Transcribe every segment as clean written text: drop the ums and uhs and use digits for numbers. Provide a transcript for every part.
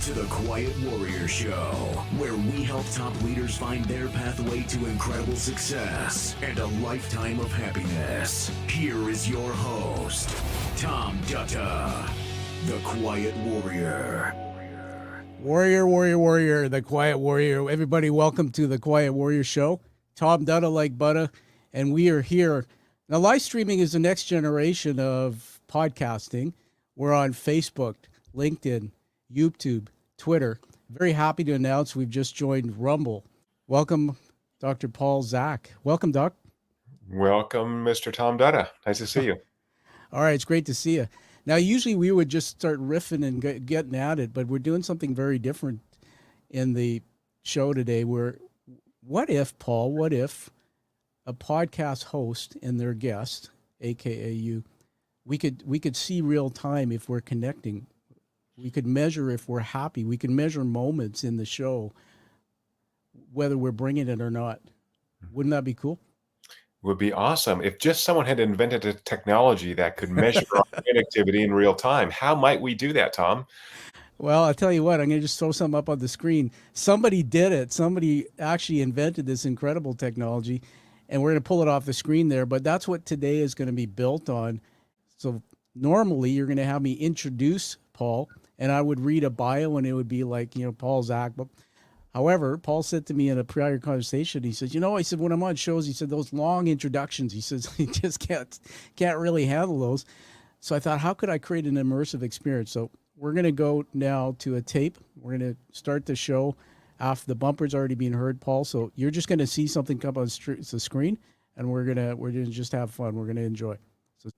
to the Quiet Warrior Show, where we help top leaders find their pathway to incredible success and a lifetime of happiness. Here is your host, Tom Dutta, the Quiet Warrior. Warrior, the Quiet Warrior. Everybody, welcome to the Quiet Warrior Show. Tom Dutta like butter, and we are here. Now, live streaming is the next generation of podcasting. We're on Facebook, LinkedIn, YouTube, Twitter. Very happy to announce we've just joined Rumble. Welcome, Dr. Paul Zak. Welcome, Doc. Welcome, Mr. Tom Dutta. Nice to see you. All right, it's great to see you. Now, usually we would just start riffing and getting at it, but we're doing something very different in the show today. What if a podcast host and their guest, aka you, we could see real time if we're connecting. We could measure if we're happy. We can measure moments in the show, whether we're bringing it or not. Wouldn't that be cool? Would be awesome if just someone had invented a technology that could measure our brain activity in real time. How might we do that, Tom? Well, I'll tell you what, I'm going to just throw something up on the screen. Somebody did it. Somebody actually invented this incredible technology, and we're going to pull it off the screen there, but that's what today is going to be built on. So normally you're going to have me introduce Paul, and I would read a bio, and it would be like, Paul Zak. But however, Paul said to me in a prior conversation, he says, I said, when I'm on shows, he said, those long introductions, he says, he just can't really handle those. So I thought, how could I create an immersive experience? So we're going to go now to a tape. We're going to start the show after the bumper's already being heard, Paul. So you're just going to see something come on the screen, and we're going to just have fun. We're going to enjoy. So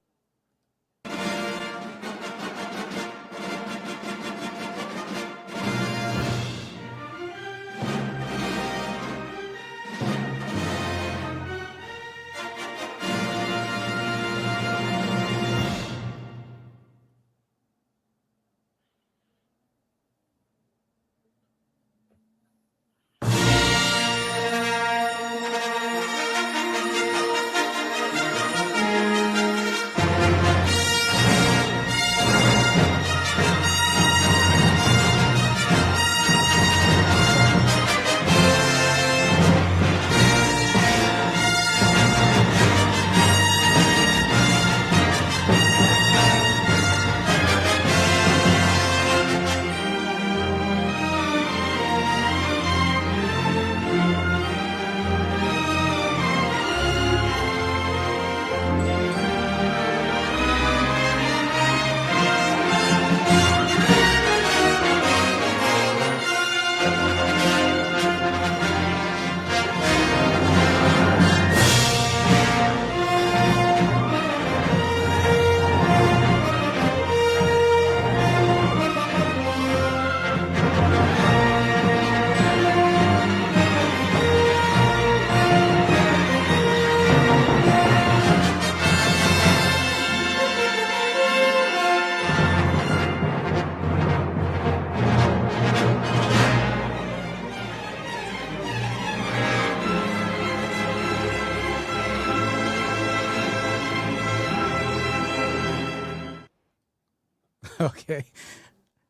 okay.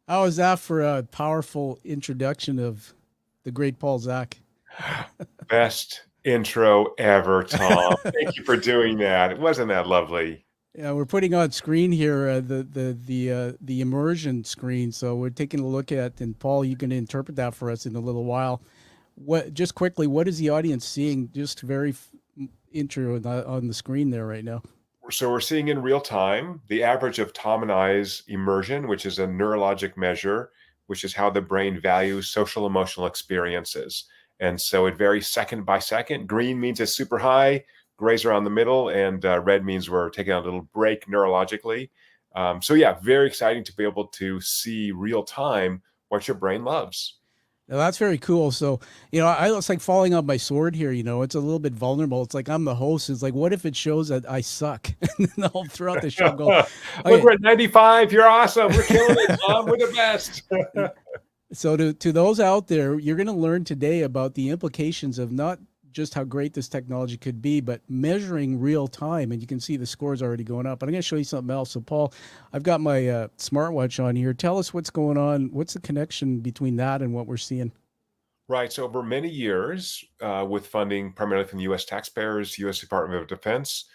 How was that for a powerful introduction of the great Paul Zak? Best intro ever, Tom. Thank you for doing that. Wasn't that lovely? Yeah, we're putting on screen here the immersion screen. So we're taking a look at, and Paul, you can interpret that for us in a little while. Just quickly, what is the audience seeing? Just very intro on the screen there right now. So we're seeing in real time the average of Tom and I's immersion, which is a neurologic measure, which is how the brain values social emotional experiences. And so it varies second by second. Green means it's super high, gray's around the middle, and red means we're taking a little break neurologically. So yeah, very exciting to be able to see real time what your brain loves. Now, that's very cool. So, it's like falling on my sword here. It's a little bit vulnerable. It's like I'm the host. It's like, what if it shows that I suck? And then I'll throughout the show go, okay. Look, we're at 95. You're awesome. We're killing it, Tom. We're the best. So to those out there, you're going to learn today about the implications of not just how great this technology could be, but measuring real time, and you can see the scores already going up. But I'm going to show you something else. So, Paul, I've got my smartwatch on here. Tell us what's going on. What's the connection between that and what we're seeing? Right. So over many years, with funding primarily from the U.S. taxpayers, U.S. Department of Defense,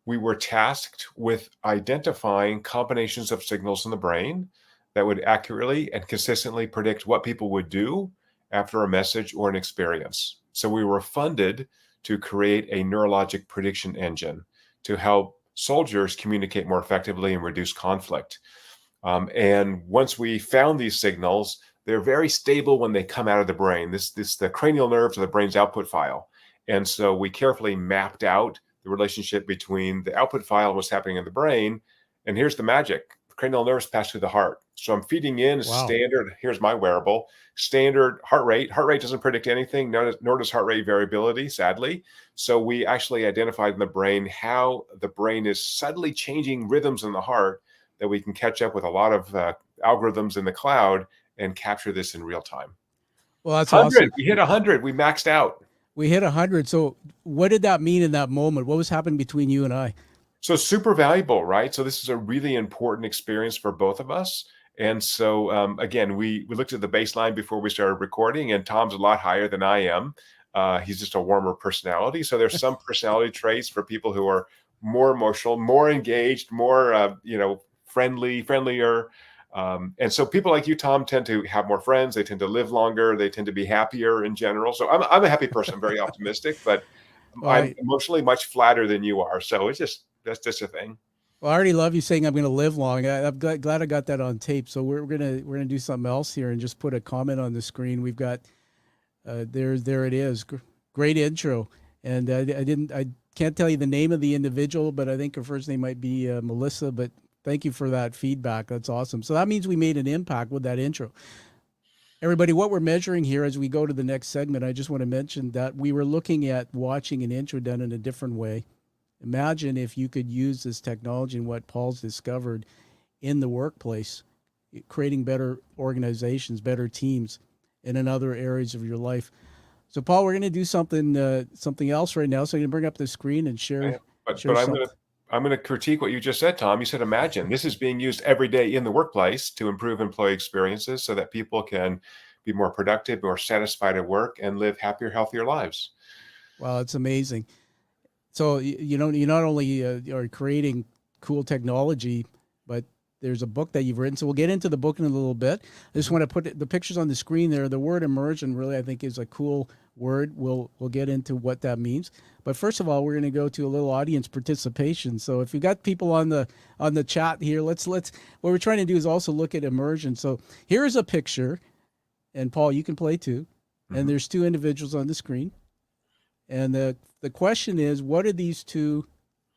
we were tasked with identifying combinations of signals in the brain that would accurately and consistently predict what people would do after a message or an experience. So we were funded to create a neurologic prediction engine to help soldiers communicate more effectively and reduce conflict. And once we found these signals, they're very stable when they come out of the brain. The cranial nerves are the brain's output file. And so we carefully mapped out the relationship between the output file and what's happening in the brain. And here's the magic. The cranial nerves pass through the heart. So I'm feeding in standard, here's my wearable, standard heart rate. Heart rate doesn't predict anything, nor does heart rate variability, sadly. So we actually identified in the brain how the brain is subtly changing rhythms in the heart that we can catch up with a lot of algorithms in the cloud and capture this in real time. Well, that's 100. awesome. We hit 100. We maxed out. We hit 100. So what did that mean in that moment? What was happening between you and I? So super valuable, right? So this is a really important experience for both of us. And so, again, we looked at the baseline before we started recording, and Tom's a lot higher than I am. He's just a warmer personality. So there's some personality traits for people who are more emotional, more engaged, more, friendlier. And so people like you, Tom, tend to have more friends. They tend to live longer. They tend to be happier in general. So I'm a happy person, very optimistic, but I'm emotionally much flatter than you are. So that's just a thing. Well, I already love you saying I'm going to live long. I'm glad I got that on tape. So we're gonna do something else here and just put a comment on the screen. We've got there it is. Great intro. And I can't tell you the name of the individual, but I think her first name might be Melissa. But thank you for that feedback. That's awesome. So that means we made an impact with that intro. Everybody, what we're measuring here as we go to the next segment, I just want to mention that we were looking at watching an intro done in a different way. Imagine if you could use this technology and what Paul's discovered in the workplace, creating better organizations, better teams, and in other areas of your life. So, Paul, we're going to do something else right now. So, you can bring up the screen and share. But I'm going to critique what you just said, Tom. You said, imagine this is being used every day in the workplace to improve employee experiences so that people can be more productive, more satisfied at work, and live happier, healthier lives. Wow, it's amazing. So, you not only are creating cool technology, but there's a book that you've written. So we'll get into the book in a little bit. I just want to put the pictures on the screen there. The word immersion really, I think, is a cool word. We'll get into what that means. But first of all, we're going to go to a little audience participation. So if you've got people on the chat here, let's what we're trying to do is also look at immersion. So here's a picture, and Paul, you can play too. Mm-hmm. And there's two individuals on the screen. And the question is, what do these two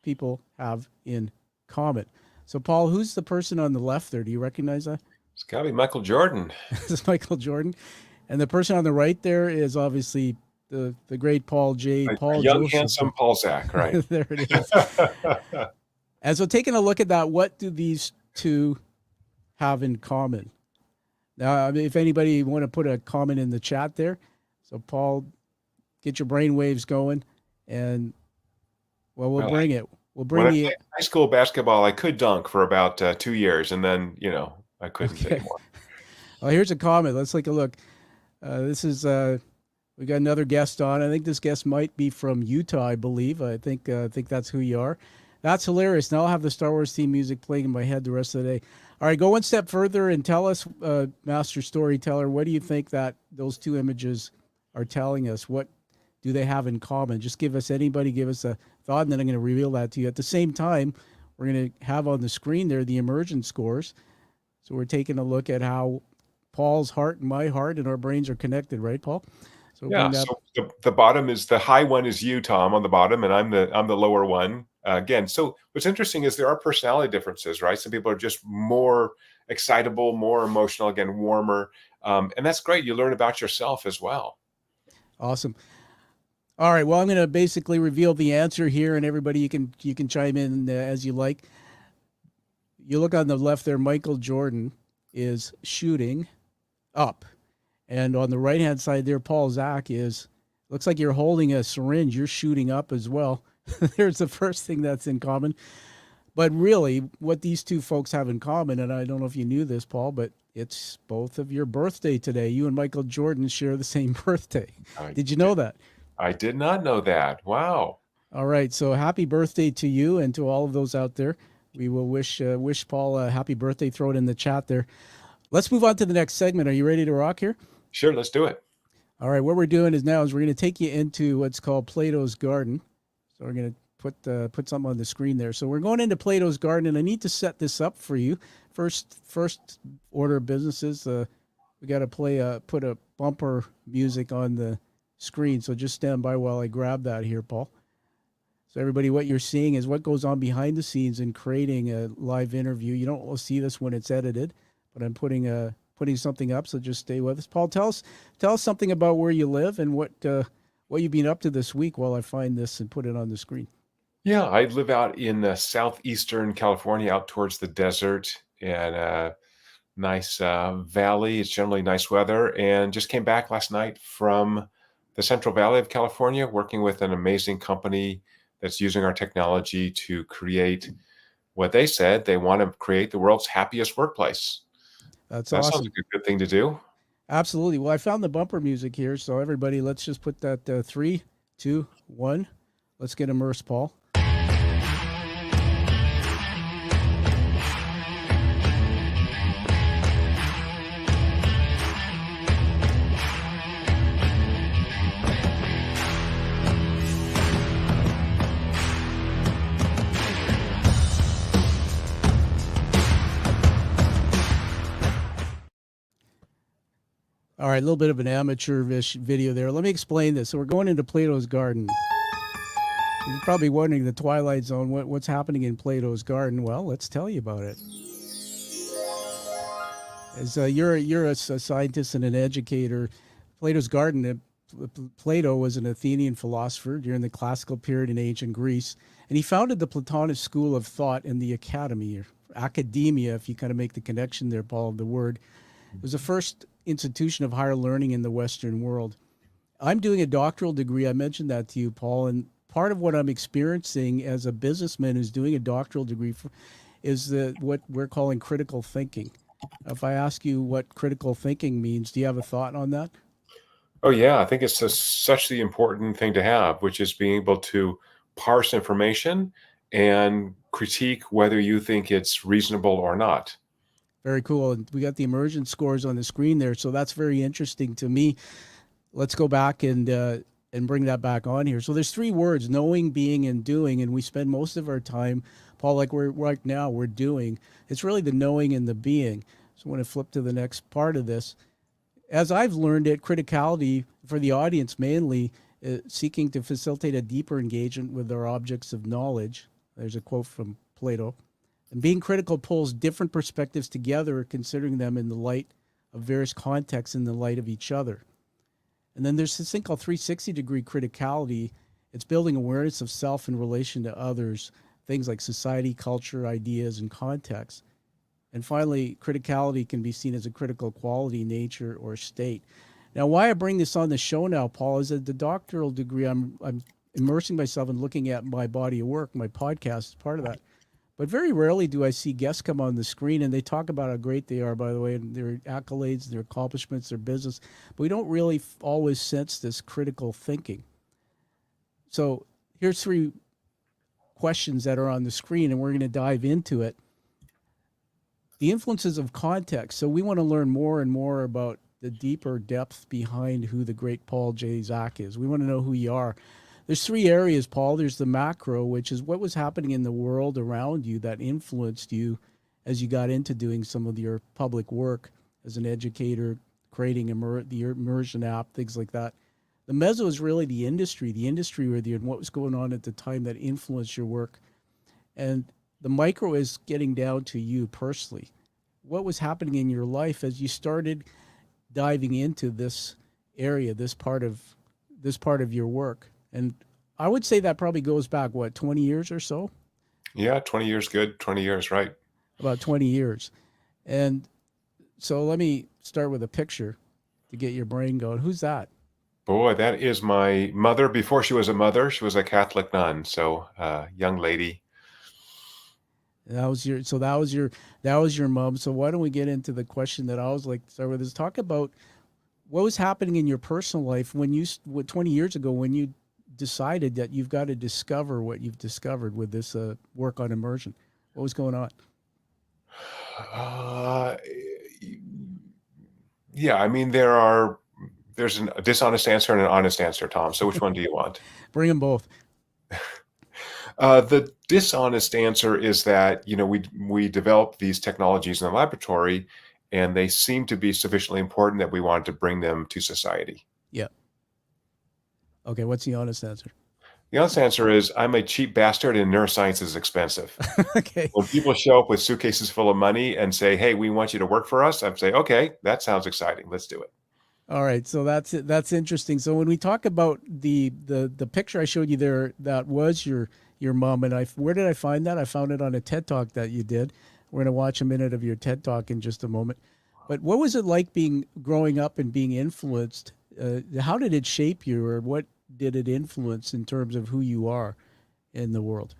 people have in common? So, Paul, who's the person on the left there? Do you recognize that? It's got to be Michael Jordan. It's Michael Jordan. And the person on the right there is obviously the great Paul J. Paul young, Joseph. handsome Paul Zach, right? There it is. And so taking a look at that, what do these two have in common? Now, if anybody want to put a comment in the chat there. So, Paul, get your brain waves going, and we'll bring it. We'll bring when I played high school basketball, I could dunk for about 2 years, and then I couldn't anymore. Well, here's a comment. Let's take a look. This is we got another guest on. I think this guest might be from Utah, I believe. I think that's who you are. That's hilarious. Now I'll have the Star Wars theme music playing in my head the rest of the day. All right, go one step further and tell us, Master Storyteller, what do you think that those two images are telling us? What do they have in common? Just give us a thought, and then I'm going to reveal that to you. At the same time, we're going to have on the screen there the immersion scores. So we're taking a look at how Paul's heart and my heart and our brains are connected, right, Paul? So yeah. So the bottom is the high one is you, Tom, on the bottom, and I'm the lower one. Again, so what's interesting is there are personality differences, right? Some people are just more excitable, more emotional, again, warmer, and that's great. You learn about yourself as well. Awesome. All right. Well, I'm going to basically reveal the answer here, and everybody, you can chime in as you like. You look on the left there, Michael Jordan is shooting up. And on the right-hand side there, Paul Zach is Looks like you're holding a syringe. You're shooting up as well. There's the first thing that's in common. But really, what these two folks have in common, and I don't know if you knew this, Paul, but it's both of your birthday today. You and Michael Jordan share the same birthday. I Did you know that? I did not know that. Wow. All right. So happy birthday to you and to all of those out there. We will wish Paul a happy birthday. Throw it in the chat there. Let's move on to the next segment. Are you ready to rock here? Sure, let's do it. All right. What we're doing is we're going to take you into what's called Plato's Garden. So we're going to put something on the screen there. So we're going into Plato's Garden, and I need to set this up for you. First order of business is we got to put a bumper music on the screen. So just stand by while I grab that here, Paul. So everybody, what you're seeing is what goes on behind the scenes in creating a live interview. You don't see this when it's edited, but I'm putting something up. So just stay with us. Paul, tell us something about where you live and what you've been up to this week while I find this and put it on the screen. Yeah, I live out in southeastern California, out towards the desert, and a nice valley. It's generally nice weather, and just came back last night from the Central Valley of California, working with an amazing company that's using our technology to create what they said they want to create the world's happiest workplace. That's That awesome. sounds like a good thing to do. Absolutely. Well, I found the bumper music here. So everybody, let's just put that 3, 2, 1. Let's get immersed, Paul. All right, a little bit of an amateur-ish video there. Let me explain this. So we're going into Plato's Garden. You're probably wondering, the Twilight Zone, what's happening in Plato's Garden? Well, let's tell you about it. As you're a scientist and an educator, Plato's Garden, Plato was an Athenian philosopher during the classical period in ancient Greece, and he founded the Platonic school of thought in the academy, or academia, if you kind of make the connection there, Paul, the word. It was the first institution of higher learning in the Western world. I'm doing a doctoral degree. I mentioned that to you, Paul, and part of what I'm experiencing as a businessman who's doing a doctoral degree is what we're calling critical thinking. If I ask you what critical thinking means, do you have a thought on that? Oh, yeah. I think it's such the important thing to have, which is being able to parse information and critique whether you think it's reasonable or not. Very cool. And we got the immersion scores on the screen there, so that's very interesting to me. Let's go back and bring that back on here. So there's 3 words: knowing, being, and doing, and we spend most of our time, Paul, like we're right now, we're doing. It's really the knowing and the being. So I want to flip to the next part of this. As I've learned it, criticality for the audience mainly seeking to facilitate a deeper engagement with their objects of knowledge. There's a quote from Plato. And being critical pulls different perspectives together, considering them in the light of various contexts, in the light of each other. And then there's this thing called 360-degree criticality. It's building awareness of self in relation to others, things like society, culture, ideas, and context. And finally, criticality can be seen as a critical quality, nature, or state. Now, why I bring this on the show now, Paul, is that the doctoral degree, I'm immersing myself in looking at my body of work. My podcast is part of that. But very rarely do I see guests come on the screen and they talk about how great they are, by the way, and their accolades, their accomplishments, their business. But we don't really always sense this critical thinking. So here's 3 questions that are on the screen, and we're going to dive into it. The influences of context. So we want to learn more and more about the deeper depth behind who the great Paul J. Zak is. We want to know who you are. There's 3 areas, Paul. There's the macro, which is what was happening in the world around you that influenced you as you got into doing some of your public work as an educator, creating the immersion app, things like that. The meso is really the industry with you and what was going on at the time that influenced your work. And the micro is getting down to you personally. What was happening in your life as you started diving into this area, this part of your work? And I would say that probably goes back, 20 years or so? Yeah, 20 years, good. 20 years, right. About 20 years. And so let me start with a picture to get your brain going. Who's that? Boy, that is my mother before she was a mother. She was a Catholic nun, so young lady. That was your mom. So why don't we get into the question that I always like to start with is talk about what was happening in your personal life when 20 years ago when you decided that you've got to discover what you've discovered with this work on immersion. What was going on? Uh, yeah, I mean, there's a dishonest answer and an honest answer, Tom. So which one do you want? Bring them both. The dishonest answer is that, we developed these technologies in the laboratory, and they seem to be sufficiently important that we wanted to bring them to society. Yeah. Okay. What's the honest answer? The honest answer is I'm a cheap bastard and neuroscience is expensive. Okay. When people show up with suitcases full of money and say, "Hey, we want you to work for us," I'd say, "Okay, that sounds exciting. Let's do it." All right. So that's interesting. So when we talk about the picture I showed you there, that was your mom. And where did I find that? I found it on a TED Talk that you did. We're going to watch a minute of your TED Talk in just a moment. But what was it like growing up and being influenced? How did it shape you, or what did it influence in terms of who you are in the world?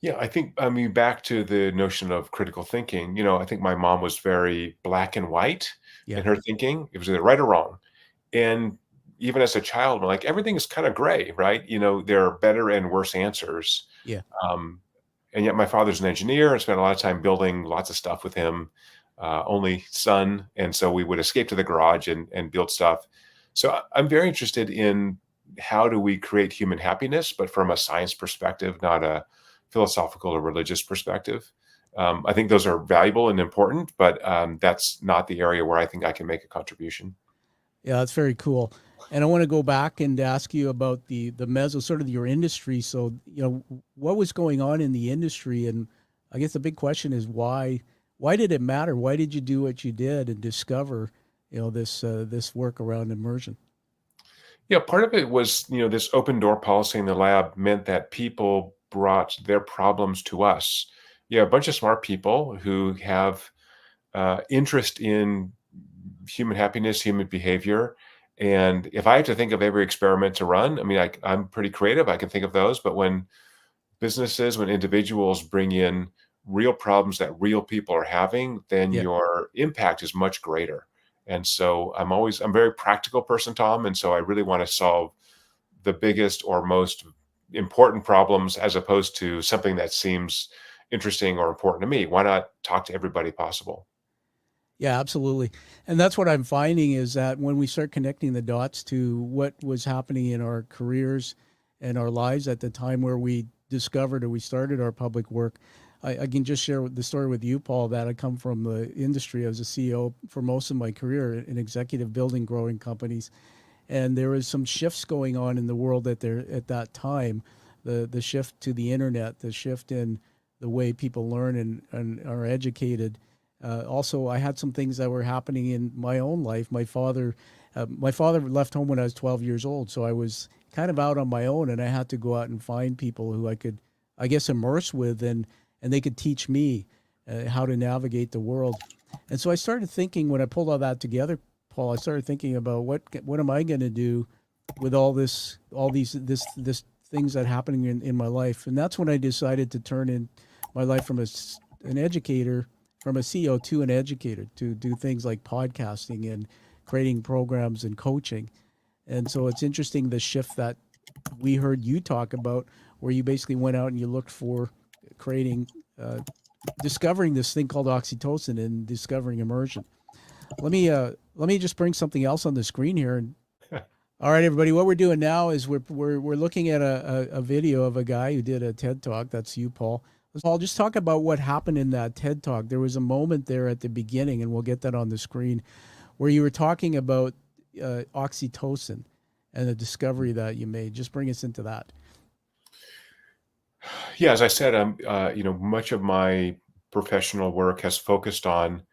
Yeah, I mean, back to the notion of critical thinking, I think my mom was very black and white Yeah. in her thinking. It was either right or wrong. And even as a child, like everything is kind of gray, right? There are better and worse answers. Yeah. Um, and yet my father's an engineer and spent a lot of time building lots of stuff with him, only son. And so we would escape to the garage and build stuff. So I'm very interested in how do we create human happiness, but from a science perspective, not a philosophical or religious perspective. I think those are valuable and important, but that's not the area where I think I can make a contribution. Yeah, that's very cool. And I want to go back and ask you about the meso, sort of your industry. So, what was going on in the industry? And I guess the big question is why did it matter? Why did you do what you did and discover, this work around immersion? Yeah, part of it was, this open door policy in the lab meant that people brought their problems to us. Yeah, a bunch of smart people who have interest in human happiness, human behavior. And if I have to think of every experiment to run, I mean, I'm pretty creative. I can think of those. But when individuals bring in real problems that real people are having, then Yeah. your impact is much greater. And so I'm a very practical person, Tom. And so I really want to solve the biggest or most important problems as opposed to something that seems interesting or important to me. Why not talk to everybody possible? Yeah, absolutely. And that's what I'm finding is that when we start connecting the dots to what was happening in our careers and our lives at the time where we discovered or we started our public work, I can just share the story with you, Paul, that I come from the industry. I was a CEO for most of my career in executive building growing companies. And there was some shifts going on in the world at that time, the shift to the internet, the shift in the way people learn and are educated. Also, I had some things that were happening in my own life. My father left home when I was 12 years old, so I was kind of out on my own, and I had to go out and find people who I could, I guess, immerse with, and they could teach me how to navigate the world. And so I started thinking when I pulled all that together, Paul, I started thinking about what am I going to do with all these things that happening in my life, and that's when I decided to turn in my life from an educator, from a CEO to an educator, to do things like podcasting and creating programs and coaching. And so it's interesting the shift that we heard you talk about, where you basically went out and you looked for creating, discovering this thing called oxytocin and discovering immersion. Let me just bring something else on the screen here. And all right, everybody, what we're doing now is we're looking at a video of a guy who did a TED Talk. That's you, Paul. Paul, just talk about what happened in that TED Talk. There was a moment there at the beginning, and we'll get that on the screen, where you were talking about oxytocin and the discovery that you made. Just bring us into that. Yeah, as I said, much of my professional work has focused on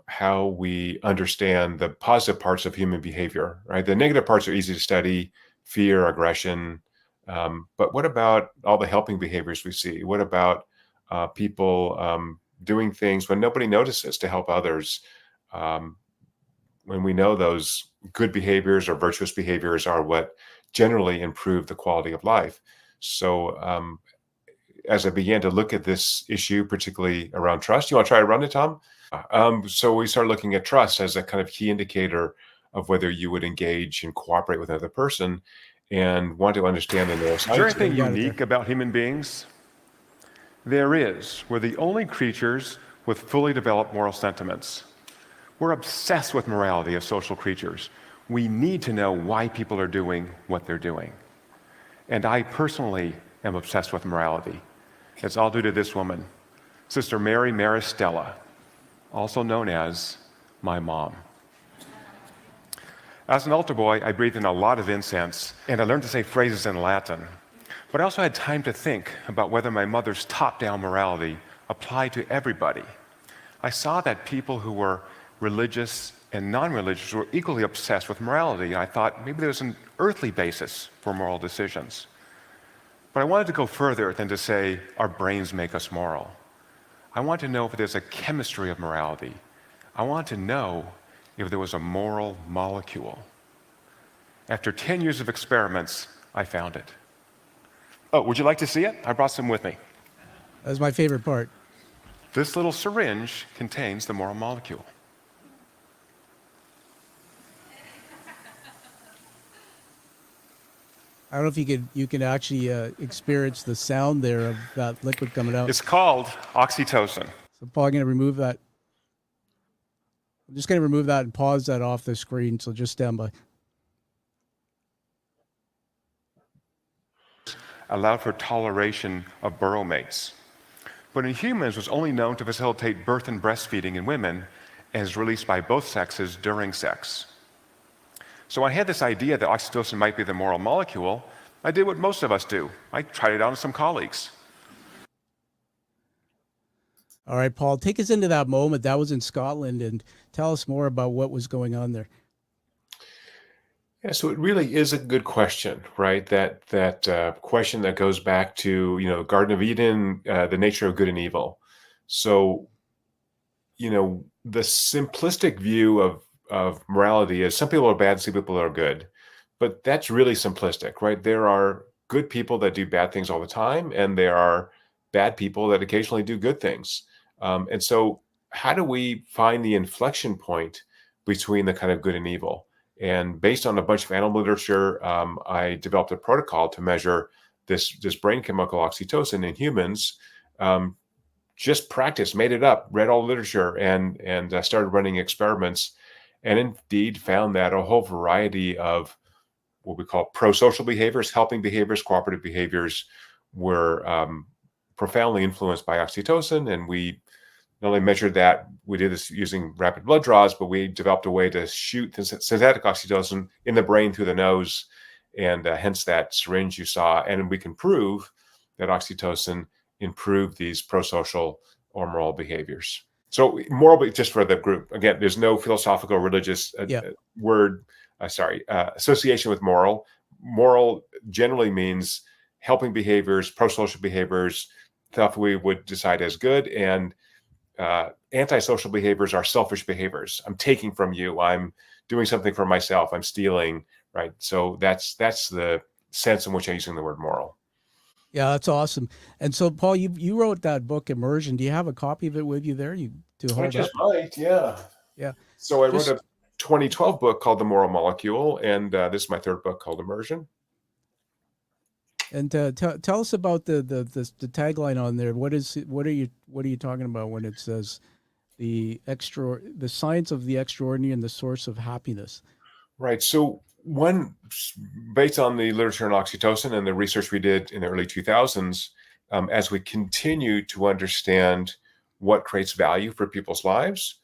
how we understand the positive parts of human behavior, right? The negative parts are easy to study, fear, aggression. But what about all the helping behaviors we see? What about people doing things when nobody notices to help others? When we know those good behaviors or virtuous behaviors are what generally improve the quality of life. So as I began to look at this issue, particularly around trust, you want to try to run it, Tom? So we started looking at trust as a kind of key indicator of whether you would engage and cooperate with another person, and want to understand the Is there neuroscience. anything unique about human beings? There is. We're the only creatures with fully developed moral sentiments. We're obsessed with morality as social creatures. We need to know why people are doing what they're doing. And I personally am obsessed with morality. It's all due to this woman, Sister Mary Maristella, also known as my mom. As an altar boy, I breathed in a lot of incense, and I learned to say phrases in Latin. But I also had time to think about whether my mother's top-down morality applied to everybody. I saw that people who were religious and non-religious were equally obsessed with morality. I thought maybe there's an earthly basis for moral decisions. But I wanted to go further than to say our brains make us moral. I want to know if there's a chemistry of morality. I want to know if there was a moral molecule. After 10 years of experiments, I found it. Oh, would you like to see it? I brought some with me. That's my favorite part. This little syringe contains the moral molecule. I don't know if you can actually experience the sound there of that liquid coming out. It's called oxytocin. So Paul, I'm going to remove that. I'm just going to remove that and pause that off the screen, so just stand by. Allowed for toleration of burrow mates. But in humans, was only known to facilitate birth and breastfeeding in women and is released by both sexes during sex. So I had this idea that oxytocin might be the moral molecule. I did what most of us do. I tried it out on some colleagues. All right, Paul, take us into that moment. That was in Scotland, and tell us more about what was going on there. Yeah, so it really is a good question, right? That question that goes back to, Garden of Eden, the nature of good and evil. So, the simplistic view of morality is some people are bad, some people are good. But that's really simplistic, right? There are good people that do bad things all the time, and there are bad people that occasionally do good things. And so how do we find the inflection point between the kind of good and evil? And based on a bunch of animal literature, I developed a protocol to measure this brain chemical oxytocin in humans. Just practiced, made it up, read all the literature, and started running experiments, and indeed found that a whole variety of what we call pro-social behaviors, helping behaviors, cooperative behaviors were profoundly influenced by oxytocin. And we not only measured that, we did this using rapid blood draws, but we developed a way to shoot synthetic oxytocin in the brain through the nose, and hence that syringe you saw. And we can prove that oxytocin improved these pro-social or moral behaviors. So moral, just for the group, again, there's no philosophical, religious association with moral. Moral generally means helping behaviors, pro-social behaviors, stuff we would decide as good, and antisocial behaviors are selfish behaviors. I'm taking from you. I'm doing something for myself. I'm stealing, right? So that's the sense in which I'm using the word moral. Yeah, that's awesome. And so, Paul, you wrote that book, Immersion. Do you have a copy of it with you there? I just might, yeah. Yeah. So I wrote a 2012 book called The Moral Molecule, and this is my third book called Immersion. And tell us about the tagline on there. What are you talking about when it says the science of the extraordinary and the source of happiness? Right. So based on the literature on oxytocin and the research we did in the early 2000s, as we continue to understand what creates value for people's lives,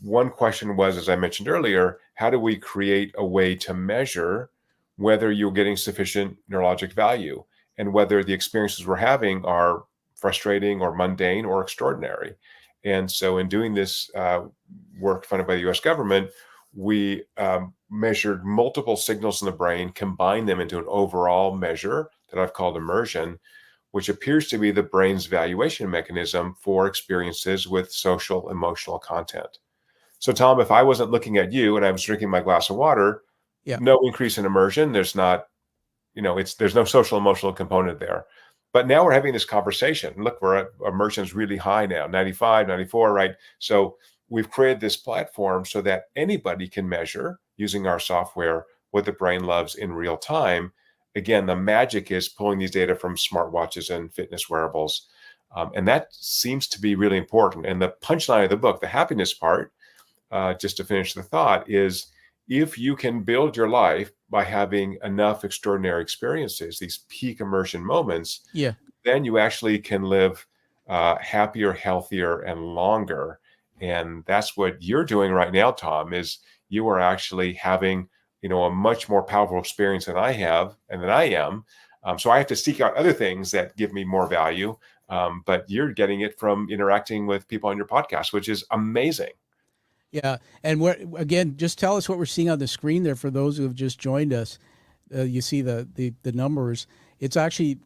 one question was, as I mentioned earlier, how do we create a way to measure whether you're getting sufficient neurologic value and whether the experiences we're having are frustrating or mundane or extraordinary? And so in doing this work funded by the US government, we measured multiple signals in the brain, combined them into an overall measure that I've called immersion, which appears to be the brain's valuation mechanism for experiences with social emotional content. So Tom, if I wasn't looking at you and I was drinking my glass of water, Yeah. no increase in immersion. There's not, there's no social emotional component there. But now we're having this conversation. Look, immersion is really high now, 95, 94, right? So we've created this platform so that anybody can measure using our software what the brain loves in real time. Again, the magic is pulling these data from smartwatches and fitness wearables. And that seems to be really important. And the punchline of the book, the happiness part, just to finish the thought, is if you can build your life by having enough extraordinary experiences, these peak immersion moments, Yeah. then you actually can live happier, healthier, and longer. And that's what you're doing right now, Tom, is you are actually having, a much more powerful experience than I have and than I am. So I have to seek out other things that give me more value. But you're getting it from interacting with people on your podcast, which is amazing. Yeah. And again, just tell us what we're seeing on the screen there for those who have just joined us. You see the numbers. It's actually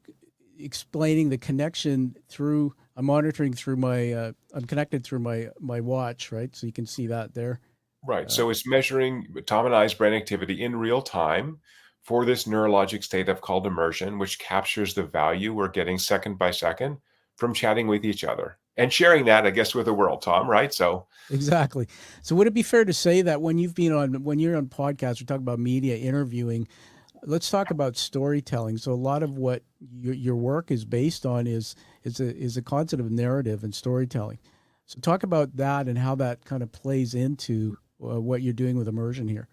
explaining the connection through. I'm monitoring through my. I'm connected through my watch, right? So you can see that there. Right. So it's measuring Tom and I's brain activity in real time for this neurologic state I've called immersion, which captures the value we're getting second by second from chatting with each other and sharing that, I guess, with the world, Tom, right? So Exactly. So would it be fair to say that when you're on podcasts, we talk about media interviewing, let's talk about storytelling. So a lot of what your work is based on is a concept of narrative and storytelling. So talk about that and how that kind of plays into what you're doing with immersion here.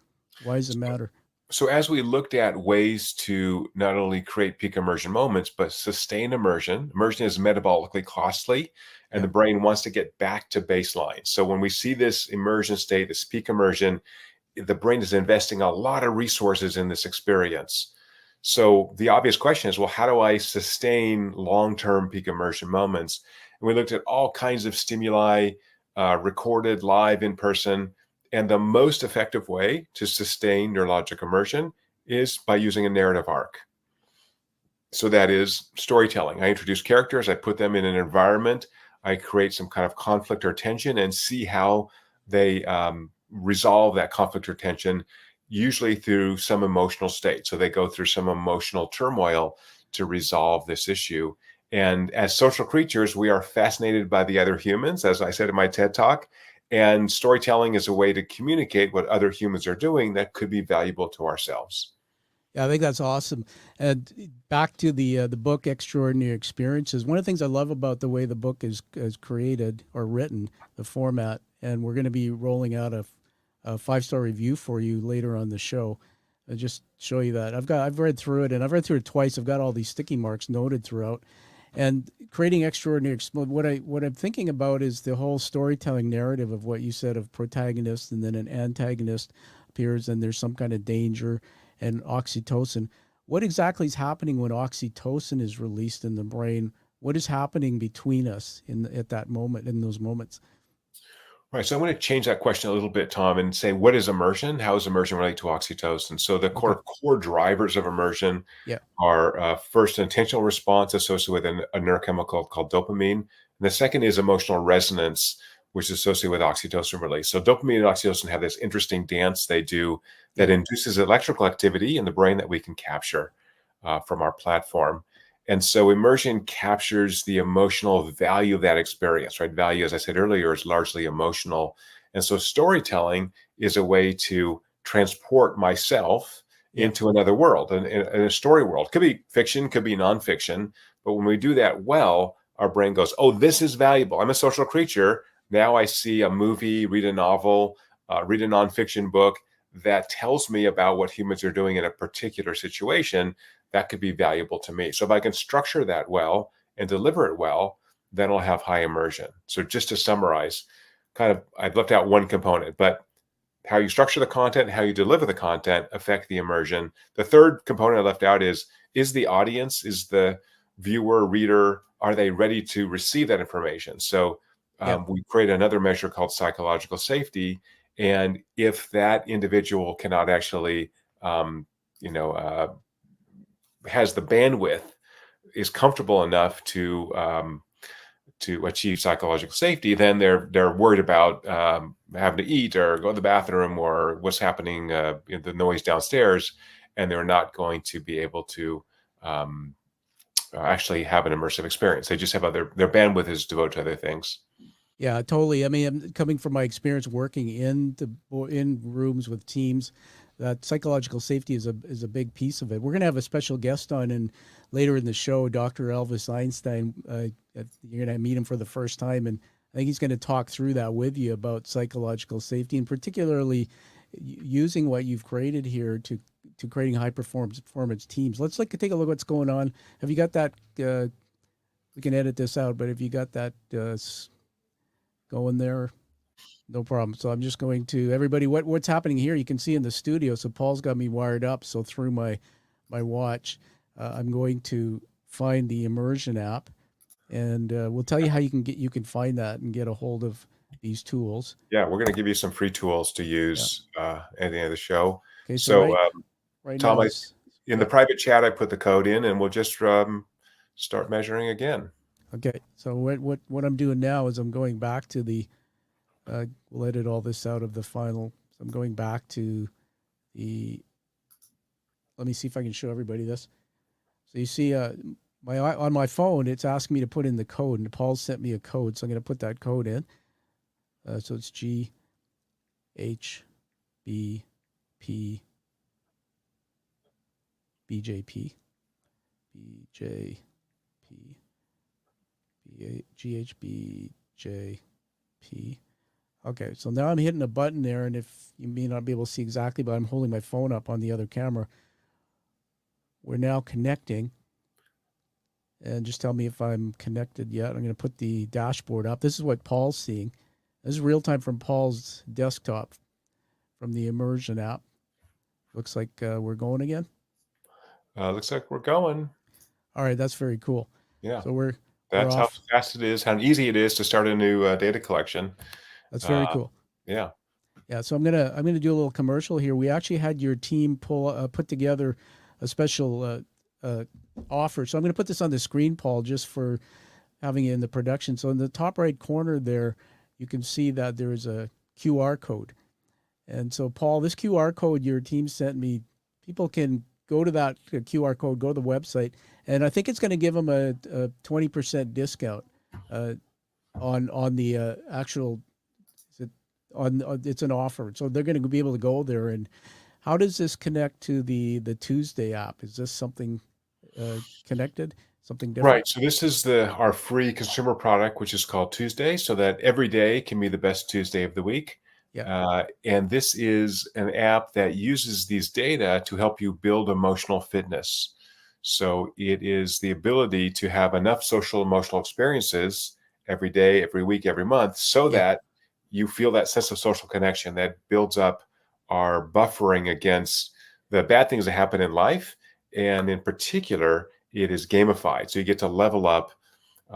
Why does it matter? So as we looked at ways to not only create peak immersion moments, but sustain immersion is metabolically costly, and Yeah. the brain wants to get back to baseline. So when we see this immersion state, this peak immersion, the brain is investing a lot of resources in this experience. So the obvious question is, well, how do I sustain long-term peak immersion moments? And we looked at all kinds of stimuli, recorded live in person. And the most effective way to sustain neurologic immersion is by using a narrative arc. So that is storytelling. I introduce characters, I put them in an environment, I create some kind of conflict or tension and see how they resolve that conflict or tension, usually through some emotional state. So they go through some emotional turmoil to resolve this issue. And as social creatures, we are fascinated by the other humans, as I said in my TED Talk. And storytelling is a way to communicate what other humans are doing that could be valuable to ourselves. Yeah, I think that's awesome. And back to the book, Extraordinary Experiences. One of the things I love about the way the book is created or written, the format, and we're going to be rolling out a 5-star review for you later on the show. I'll just show you that. I've read through it, and I've read through it twice. I've got all these sticky marks noted throughout. And creating extraordinary, what I'm thinking about is the whole storytelling narrative of what you said of protagonist, and then an antagonist appears, and there's some kind of danger, and oxytocin. What exactly is happening when oxytocin is released in the brain? What is happening between us at that moment, in those moments? Right. So I'm going to change that question a little bit, Tom, and say, what is immersion? How is immersion related to oxytocin? So the core drivers of immersion Yeah. are first, an intentional response associated with a neurochemical called dopamine. And the second is emotional resonance, which is associated with oxytocin release. So dopamine and oxytocin have this interesting dance they do that induces electrical activity in the brain that we can capture from our platform. And so immersion captures the emotional value of that experience, right? Value, as I said earlier, is largely emotional. And so storytelling is a way to transport myself into another world, in a story world. Could be fiction, could be nonfiction. But when we do that well, our brain goes, oh, this is valuable. I'm a social creature. Now I see a movie, read a novel, read a nonfiction book that tells me about what humans are doing in a particular situation that could be valuable to me. So if I can structure that well and deliver it well, then I'll have high immersion. So just to summarize, I've left out one component, but how you structure the content, how you deliver the content affect the immersion. The third component I left out is the audience, is the viewer, reader, are they ready to receive that information? So we create another measure called psychological safety. And if that individual cannot actually, has the bandwidth, is comfortable enough to to achieve psychological safety, then they're worried about having to eat or go to the bathroom or what's happening, in the noise downstairs, and they're not going to be able to actually have an immersive experience. They just have their bandwidth is devoted to other things. Yeah, totally. I mean, coming from my experience working in rooms with teams, that psychological safety is a big piece of it. We're going to have a special guest on later in the show, Dr. Elvis Einstein. You're going to meet him for the first time, and I think he's going to talk through that with you about psychological safety, and particularly using what you've created here to creating high performance teams. Let's take a look at what's going on. Have you got that? We can edit this out, but have you got that going there? No problem. So I'm just going to everybody. What's happening here? You can see in the studio. So Paul's got me wired up. So through my watch, I'm going to find the Immersion app, and we'll tell you how you can find that and get a hold of these tools. Yeah, we're going to give you some free tools to use at the end of the show. Okay. So, right Tom, now, in the private chat, I put the code in, and we'll just start measuring again. Okay. So what I'm doing now is I'm going back to the. We'll edit all this out of the final. So I'm going back to the. Let me see if I can show everybody this. So you see, on my phone, it's asking me to put in the code, and Paul sent me a code, so I'm going to put that code in. So it's GHBP BJP GHBJP. Okay, so now I'm hitting a button there, and if you may not be able to see exactly, but I'm holding my phone up on the other camera. We're now connecting, and just tell me if I'm connected yet. I'm going to put the dashboard up. This is what Paul's seeing. This is real time from Paul's desktop from the Immersion app. Looks like we're going again. Looks like we're going. All right, that's very cool. Yeah. So that's how fast it is, how easy it is to start a new data collection. That's very cool. Yeah. Yeah. So I'm gonna do a little commercial here. We actually had your team put together a special offer. So I'm going to put this on the screen, Paul, just for having it in the production. So in the top right corner there, you can see that there is a QR code. And so, Paul, this QR code your team sent me, people can go to that QR code, go to the website, and I think it's going to give them a 20% discount on the actual. It's an offer, so they're going to be able to go there. And how does this connect to the Tuesday app? Is this something connected? Something different? Right. So this is our free consumer product, which is called Tuesday, so that every day can be the best Tuesday of the week. Yeah. And this is an app that uses these data to help you build emotional fitness. So it is the ability to have enough social emotional experiences every day, every week, every month, so that you feel that sense of social connection that builds up our buffering against the bad things that happen in life. And in particular, it is gamified. So you get to level up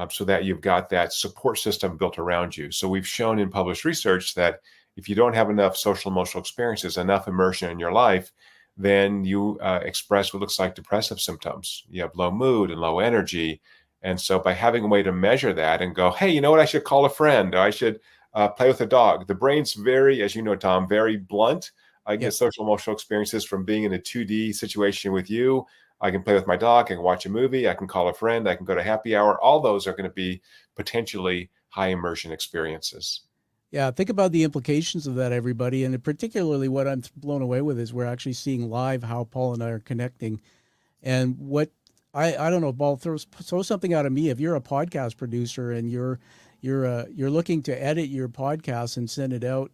so that you've got that support system built around you. So we've shown in published research that if you don't have enough social emotional experiences, enough immersion in your life, then you express what looks like depressive symptoms. You have low mood and low energy. And so by having a way to measure that and go, hey, you know what, I should call a friend, or I should play with a dog. The brain's very, as you know, Tom, very blunt. I get social emotional experiences from being in a 2D situation with you. I can play with my dog, I can watch a movie, I can call a friend, I can go to happy hour. All those are going to be potentially high immersion experiences. Yeah, think about the implications of that, everybody. And particularly what I'm blown away with is we're actually seeing live how Paul and I are connecting. And what I don't know, Paul, throw something out of me. If you're a podcast producer and you're looking to edit your podcast and send it out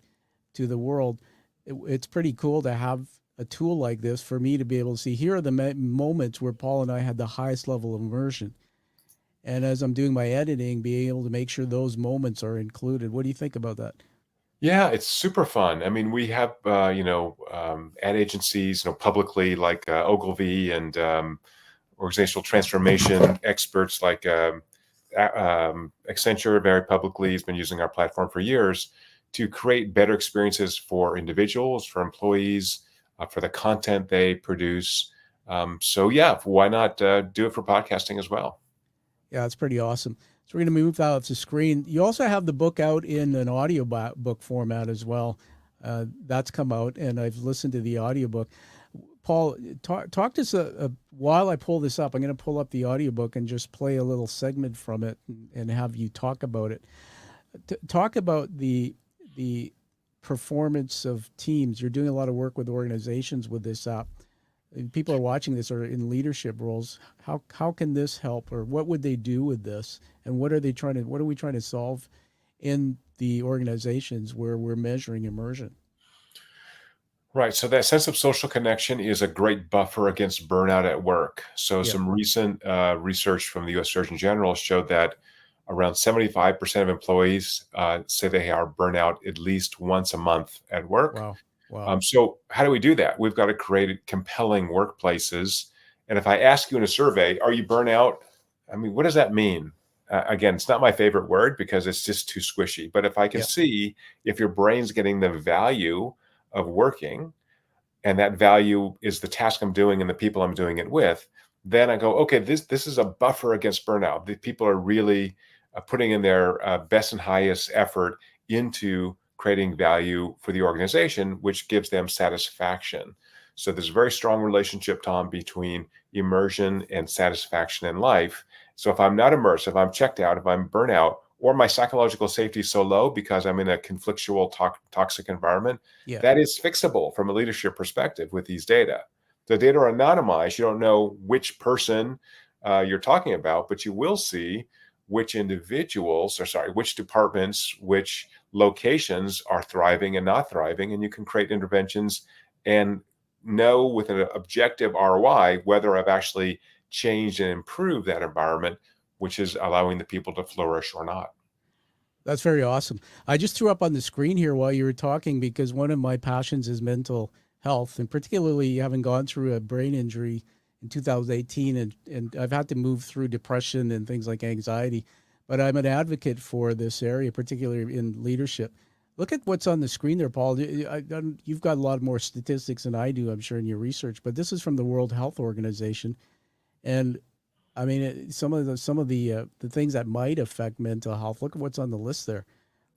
to the world, it's pretty cool to have a tool like this for me to be able to see, here are the moments where Paul and I had the highest level of immersion. And as I'm doing my editing, being able to make sure those moments are included. What do you think about that? Yeah, it's super fun. I mean, we have, ad agencies, publicly like Ogilvy and organizational transformation experts like Accenture very publicly has been using our platform for years to create better experiences for individuals, for employees, for the content they produce. So yeah, why not do it for podcasting as well? Yeah, it's pretty awesome. So we're going to move out the screen. You also have the book out in an audio book format as well. That's come out, and I've listened to the audiobook. Paul, talk to us while I pull this up. I'm going to pull up the audiobook and just play a little segment from it and have you talk about it. Talk about the performance of teams. You're doing a lot of work with organizations with this app. People are watching this are in leadership roles. How can this help, or what would they do with this, and what are we trying to solve in the organizations where we're measuring immersion? Right. So that sense of social connection is a great buffer against burnout at work. So Yeah. some recent research from the U.S. Surgeon General showed that around 75% of employees say they are burnout at least once a month at work. Wow. Wow. So how do we do that? We've got to create compelling workplaces. And if I ask you in a survey, are you burnout? I mean, what does that mean? Again, it's not my favorite word because it's just too squishy. But if I can Yeah. see if your brain's getting the value of working, and that value is the task I'm doing and the people I'm doing it with, then I go, okay, this is a buffer against burnout. The people are really putting in their best and highest effort into creating value for the organization, which gives them satisfaction. So there's a very strong relationship, Tom, between immersion and satisfaction in life. So if I'm not immersed, if I'm checked out, if I'm burnout, or my psychological safety is so low because I'm in a conflictual, toxic environment, Yeah. that is fixable from a leadership perspective with these data. The data are anonymized. You don't know which person you're talking about, but you will see which which departments, which locations are thriving and not thriving. And you can create interventions and know with an objective ROI whether I've actually changed and improved that environment, which is allowing the people to flourish or not. That's very awesome. I just threw up on the screen here while you were talking because one of my passions is mental health, and particularly having gone through a brain injury in 2018, and I've had to move through depression and things like anxiety. But I'm an advocate for this area, particularly in leadership. Look at what's on the screen there, Paul. You've got a lot more statistics than I do, I'm sure, in your research. But this is from the World Health Organization, and I mean, some of the things that might affect mental health. Look at what's on the list there.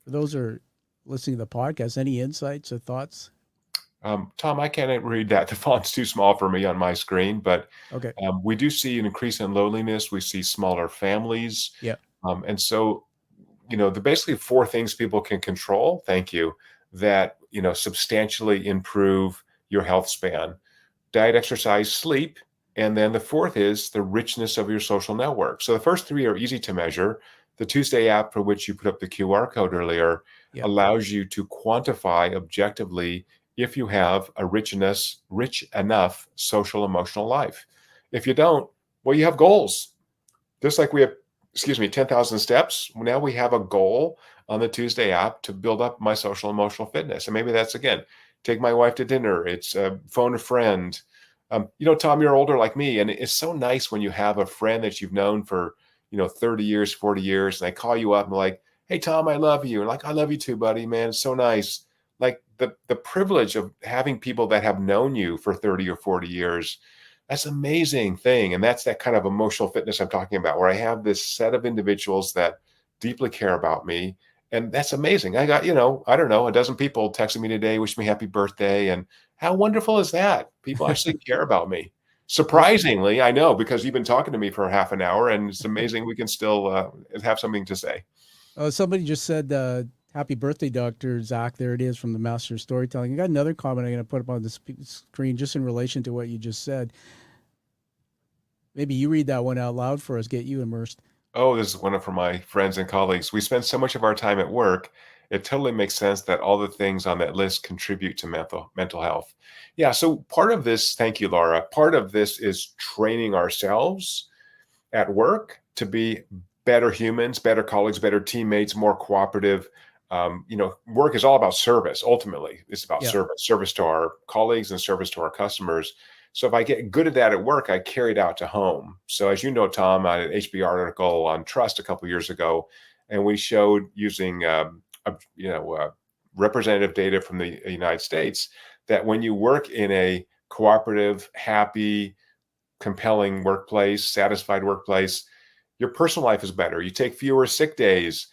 For those who are listening to the podcast, any insights or thoughts? Tom, I can't read that. The font's too small for me on my screen, but Okay. we do see an increase in loneliness. We see smaller families. Yeah. And so, the basically four things people can control, thank you, that, substantially improve your health span: diet, exercise, sleep. And then the fourth is the richness of your social network. So the first three are easy to measure. The Tuesday app, for which you put up the QR code earlier, Yeah. allows you to quantify objectively if you have a rich enough social emotional life. If you don't, well, you have goals. Just like we have, 10,000 steps. Now we have a goal on the Tuesday app to build up my social emotional fitness. And maybe that's, again, take my wife to dinner. It's phone a friend. Tom, you're older like me, and it's so nice when you have a friend that you've known for, 30 years, 40 years, and they call you up and like, hey, Tom, I love you. And like, I love you too, buddy, man. It's so nice. Like the privilege of having people that have known you for 30 or 40 years, that's an amazing thing. And that's that kind of emotional fitness I'm talking about, where I have this set of individuals that deeply care about me. And that's amazing. I got, I don't know, a dozen people texting me today, wish me happy birthday. And how wonderful is that? People actually care about me. Surprisingly, I know, because you've been talking to me for half an hour, and it's amazing we can still have something to say. Somebody just said, happy birthday, Dr. Zach. There it is from the Master of Storytelling. I got another comment I'm going to put up on the screen just in relation to what you just said. Maybe you read that one out loud for us, get you immersed. Oh, this is one for my friends and colleagues. We spend so much of our time at work. It totally makes sense that all the things on that list contribute to mental health. Yeah. So part of this, thank you, Laura. Part of this is training ourselves at work to be better humans, better colleagues, better teammates, more cooperative. Work is all about service. Ultimately, it's about service to our colleagues and service to our customers. So if I get good at that at work, I carry it out to home. So as you know, Tom, I had an HBR article on trust a couple of years ago, and we showed using representative data from the United States that when you work in a cooperative, happy, compelling workplace, satisfied workplace, your personal life is better. You take fewer sick days.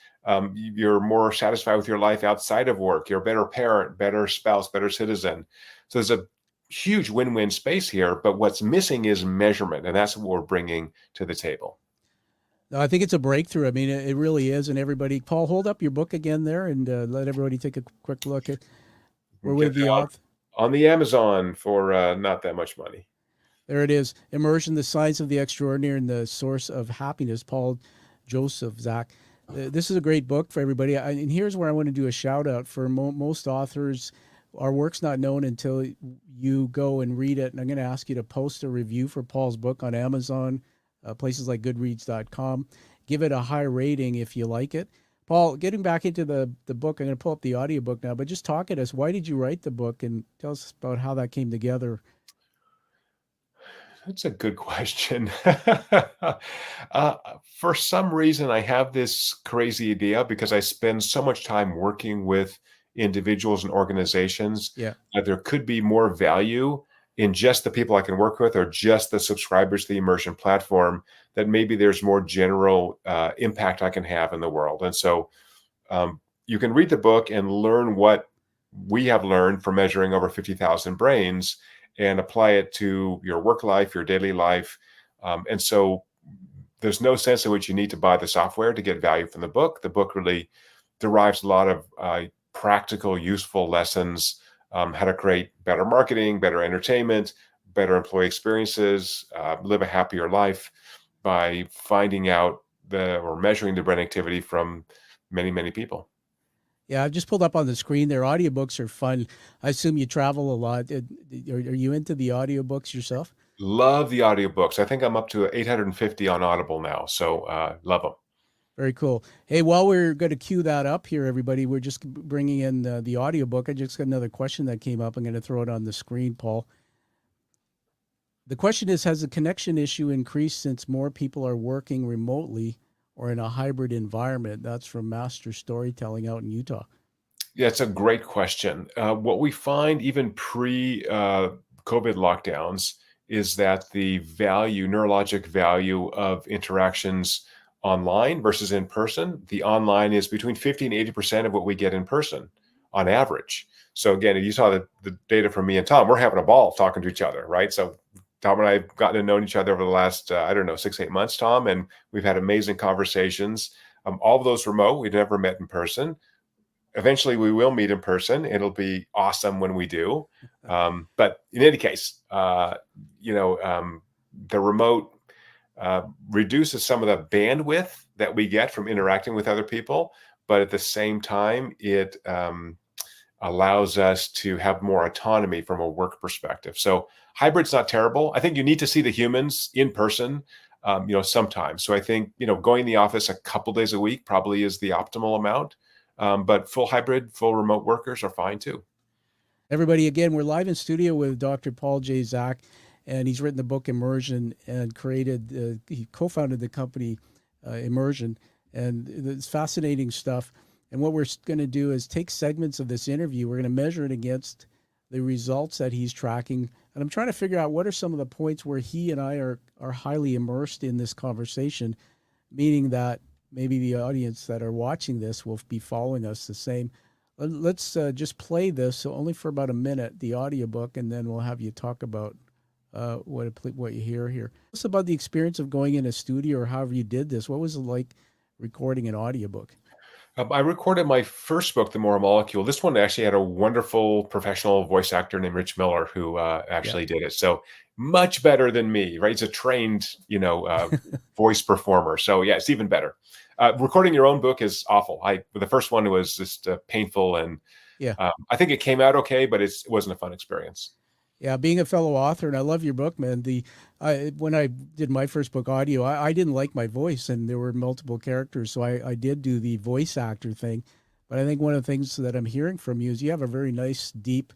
You're more satisfied with your life outside of work. You're a better parent, better spouse, better citizen. So there's a huge win-win space here, but what's missing is measurement, and that's what we're bringing to the table. No, I think it's a breakthrough. I mean, it really is. And everybody, Paul, hold up your book again there and let everybody take a quick look at. We're with the author on the Amazon for not that much money. There it is. Immersion, the Science of the Extraordinary and the Source of Happiness, Paul Joseph Zach. This is a great book for everybody. And here's where I want to do a shout out for most authors. Our work's not known until you go and read it. And I'm going to ask you to post a review for Paul's book on Amazon, places like goodreads.com. Give it a high rating if you like it. Paul, getting back into the book, I'm going to pull up the audiobook now, but just talk at us. Why did you write the book? And tell us about how that came together. That's a good question. For some reason, I have this crazy idea because I spend so much time working with individuals and organizations that there could be more value in just the people I can work with or just the subscribers to the Immersion platform, that maybe there's more general impact I can have in the world. And so you can read the book and learn what we have learned from measuring over 50,000 brains and apply it to your work life, your daily life. And so there's no sense in which you need to buy the software to get value from the book. The book really derives a lot of practical, useful lessons, how to create better marketing, better entertainment, better employee experiences, live a happier life by finding out or measuring the brain activity from many, many people. Yeah, I've just pulled up on the screen there. Audiobooks are fun. I assume you travel a lot. Are you into the audiobooks yourself? Love the audiobooks. I think I'm up to 850 on Audible now. So love them. Very cool. Hey, while we're going to cue that up here, everybody, we're just bringing in the audiobook. I just got another question that came up. I'm going to throw it on the screen, Paul. The question is, has the connection issue increased since more people are working remotely or in a hybrid environment? That's from Master Storytelling out in Utah. Yeah, it's a great question. What we find even pre-COVID lockdowns is that the neurologic value of interactions online versus in person, the online is between 50 and 80% of what we get in person on average. So again, if you saw the data from me and Tom, we're having a ball talking to each other, right? So Tom and I have gotten to know each other over the last, 6-8 months, Tom, and we've had amazing conversations. All of those remote, we've never met in person. Eventually we will meet in person. It'll be awesome when we do. But in any case, the remote reduces some of the bandwidth that we get from interacting with other people. But at the same time, it allows us to have more autonomy from a work perspective. So hybrid's not terrible. I think you need to see the humans in person, sometimes. So I think, going in the office a couple days a week probably is the optimal amount. But full hybrid, full remote workers are fine too. Everybody, again, we're live in studio with Dr. Paul J. Zach, and he's written the book Immersion and he co-founded the company Immersion, and it's fascinating stuff. And what we're going to do is take segments of this interview. We're going to measure it against the results that he's tracking. And I'm trying to figure out what are some of the points where he and I are highly immersed in this conversation, meaning that maybe the audience that are watching this will be following us the same. Let's just play this, so only for about a minute, the audiobook, and then we'll have you talk about what you hear here. What's about the experience of going in a studio or however you did this? What was it like recording an audiobook? I recorded my first book, The Moral Molecule. This one actually had a wonderful professional voice actor named Rich Miller who actually did it. So much better than me, right? He's a trained, voice performer. So yeah, it's even better. Recording your own book is awful. The first one was just painful, and I think it came out okay, but it wasn't a fun experience. Yeah, being a fellow author, and I love your book, man. When I did my first book, audio, I didn't like my voice, and there were multiple characters, so I did do the voice actor thing. But I think one of the things that I'm hearing from you is you have a very nice, deep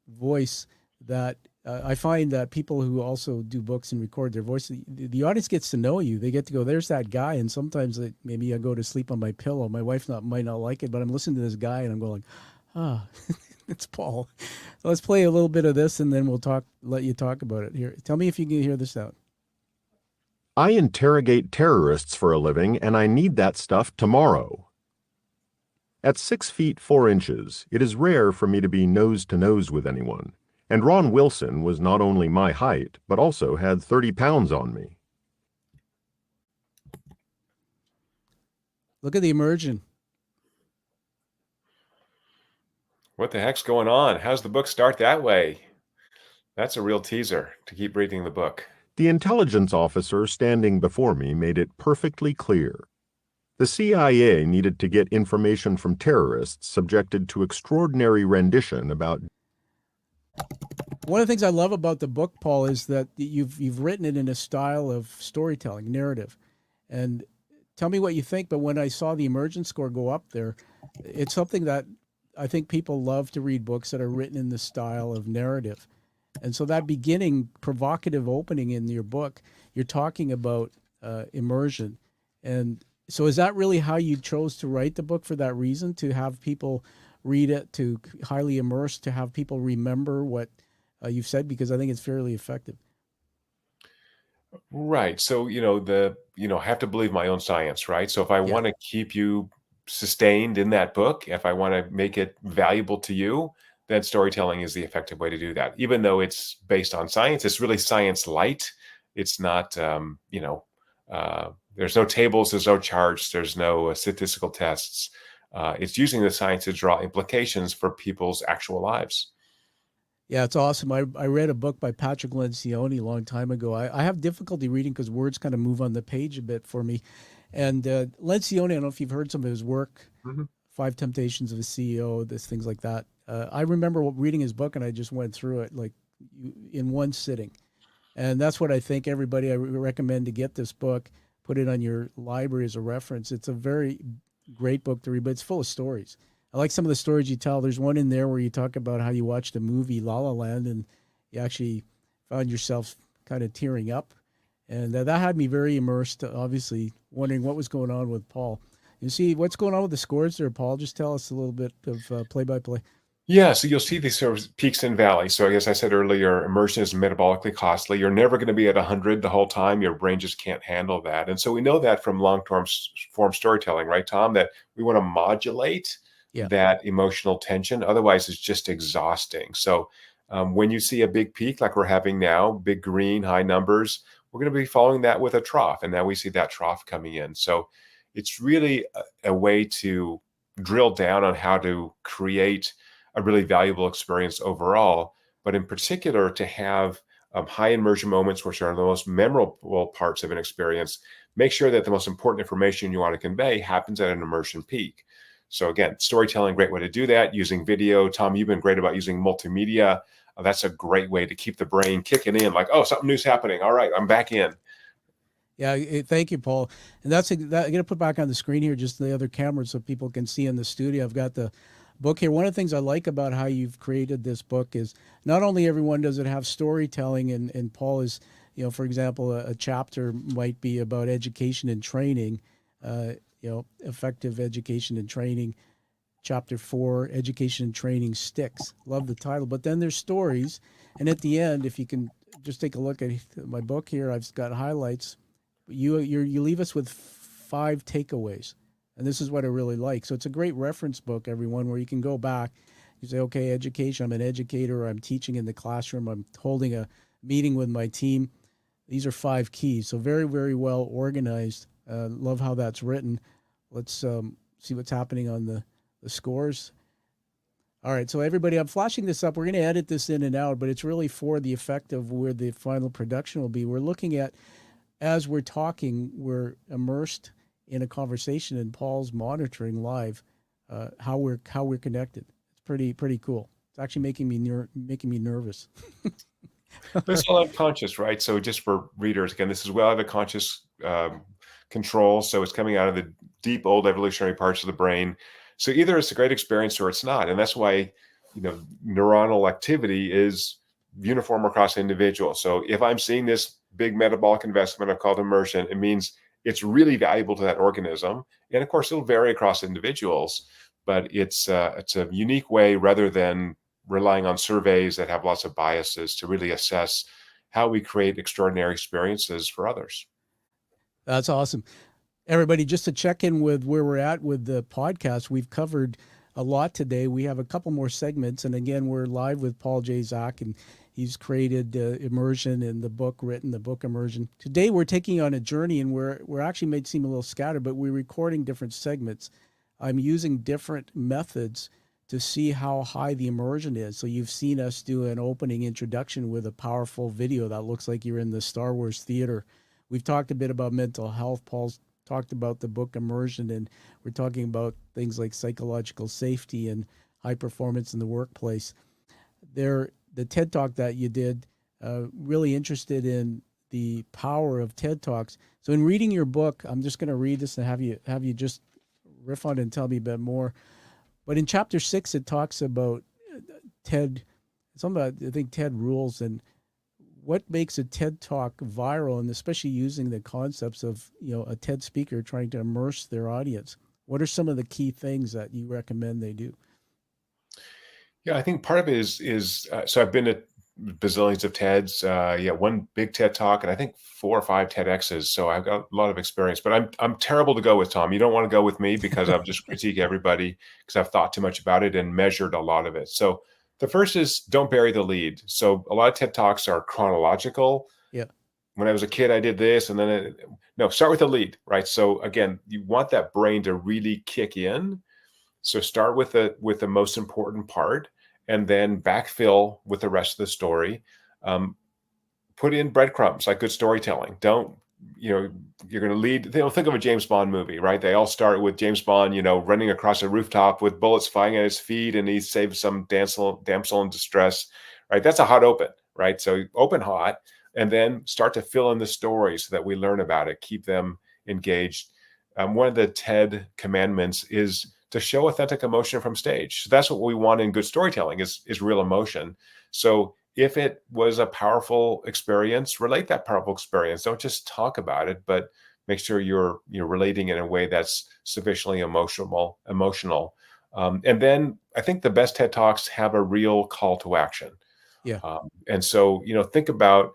voice that I find that people who also do books and record their voice, the audience gets to know you. They get to go, there's that guy, and sometimes maybe I go to sleep on my pillow. My wife might not like it, but I'm listening to this guy, and I'm going, it's Paul. So let's play a little bit of this, and then we'll let you talk about it. Here, tell me if you can hear this out. I interrogate terrorists for a living, and I need that stuff tomorrow. At 6 feet 4 inches, it is rare for me to be nose to nose with anyone, and Ron Wilson was not only my height, but also had 30 pounds on me. Look at the immersion. What the heck's going on? How's the book start that way? That's a real teaser to keep reading the book. The intelligence officer standing before me made it perfectly clear. The CIA needed to get information from terrorists subjected to extraordinary rendition about. One of the things I love about the book, Paul, is that you've written it in a style of storytelling, narrative. And tell me what you think, but when I saw the emergence score go up there, it's something that I think people love to read books that are written in the style of narrative. And so that beginning, provocative opening in your book, you're talking about immersion. And so is that really how you chose to write the book, for that reason, to have people read it, to highly immerse, to have people remember what you've said? Because I think it's fairly effective. Right. So, I have to believe my own science, right? So if I want to keep you sustained in that book, if I want to make it valuable to you, then storytelling is the effective way to do that. Even though it's based on science, it's really science light. It's not, there's no tables, there's no charts, there's no statistical tests. It's using the science to draw implications for people's actual lives. Yeah, it's awesome. I read a book by Patrick Lencioni a long time ago. I have difficulty reading because words kind of move on the page a bit for me. And Lencioni, I don't know if you've heard some of his work, Five Temptations of a CEO, things like that. I remember reading his book, and I just went through it in one sitting. And that's what I think everybody, I recommend to get this book, put it on your library as a reference. It's a very great book to read, but it's full of stories. I like some of the stories you tell. There's one in there where you talk about how you watched the movie La La Land and you actually found yourself kind of tearing up. And that had me very immersed, obviously, wondering what was going on with Paul. You see, what's going on with the scores there, Paul? Just tell us a little bit of play-by-play. Yeah, so you'll see these sort of peaks and valleys. So as I said earlier, immersion is metabolically costly. You're never going to be at 100 the whole time. Your brain just can't handle that. And so we know that from long-term form storytelling, right, Tom, that we want to modulate that emotional tension. Otherwise, it's just exhausting. So when you see a big peak like we're having now, big green, high numbers, we're going to be following that with a trough. And now we see that trough coming in. So it's really a way to drill down on how to create a really valuable experience overall, but in particular to have high immersion moments, which are the most memorable parts of an experience. Make sure that the most important information you want to convey happens at an immersion peak. So again, storytelling, great way to do that. Using video. Tom, you've been great about using multimedia. That's a great way to keep the brain kicking in, like, oh, something new's happening. All right, I'm back in. Yeah, thank you, Paul. And I'm going to put back on the screen here just the other cameras so people can see in the studio. I've got the book here. One of the things I like about how you've created this book is not only everyone does it have storytelling, and Paul is, for example, a chapter might be about education and training, effective education and training. Chapter 4, education and training sticks. Love the title. But then there's stories. And at the end, if you can just take a look at my book here, I've got highlights. You leave us with 5 takeaways. And this is what I really like. So it's a great reference book, everyone, where you can go back. You say, okay, education, I'm an educator, or I'm teaching in the classroom, I'm holding a meeting with my team. These are 5 keys. So very, very well organized. Love how that's written. Let's see what's happening on the scores. All right, so everybody, I'm flashing this up. We're going to edit this in and out, but it's really for the effect of where the final production will be. We're looking at, as we're talking, we're immersed in a conversation, and Paul's monitoring live how we're connected. It's pretty cool. It's actually making me nervous. It's all unconscious, right? So just for readers, again, this is well out of conscious control. So it's coming out of the deep old evolutionary parts of the brain. So either it's a great experience or it's not. And that's why, neuronal activity is uniform across individuals. So if I'm seeing this big metabolic investment I've called immersion, it means it's really valuable to that organism. And of course, it'll vary across individuals, but it's a unique way, rather than relying on surveys that have lots of biases, to really assess how we create extraordinary experiences for others. That's awesome. Everybody, just to check in with where we're at with the podcast, we've covered a lot today. We have a couple more segments. And again, we're live with Paul J. Zak, and he's created Immersion in the book, written the book Immersion. Today, we're taking on a journey, and we're actually made seem a little scattered, but we're recording different segments. I'm using different methods to see how high the immersion is. So you've seen us do an opening introduction with a powerful video that looks like you're in the Star Wars theater. We've talked a bit about mental health. Paul's talked about the book Immersion, and we're talking about things like psychological safety and high performance in the workplace. The TED Talk that you did, really interested in the power of TED Talks. So in reading your book, I'm just going to read this and have you just riff on it and tell me a bit more. But in chapter 6, it talks about TED, something about, I think, TED rules and what makes a TED Talk viral, and especially using the concepts of, a TED speaker trying to immerse their audience. What are some of the key things that you recommend they do? Yeah, I think part of it is so I've been at bazillions of TEDs. One big TED Talk, and I think 4 or 5 TEDx's. So I've got a lot of experience. But I'm terrible to go with, Tom. You don't want to go with me because I'll just critique everybody because I've thought too much about it and measured a lot of it. So the first is don't bury the lead. So a lot of TED Talks are chronological. Yeah. When I was a kid, I did this, and then no, start with the lead, right? So again, you want that brain to really kick in. So start with the most important part, and then backfill with the rest of the story. Put in breadcrumbs like good storytelling. Don't, you're going to lead. Think of a James Bond movie, right? They all start with James Bond, running across a rooftop with bullets flying at his feet, and he saves some damsel in distress, right? That's a hot open, right? So open hot, and then start to fill in the story so that we learn about it, keep them engaged. One of the TED commandments is to show authentic emotion from stage. So that's what we want in good storytelling is real emotion. So if it was a powerful experience, relate that powerful experience. Don't just talk about it, but make sure you're relating in a way that's sufficiently emotional. And then I think the best TED Talks have a real call to action. Yeah. And so, think about,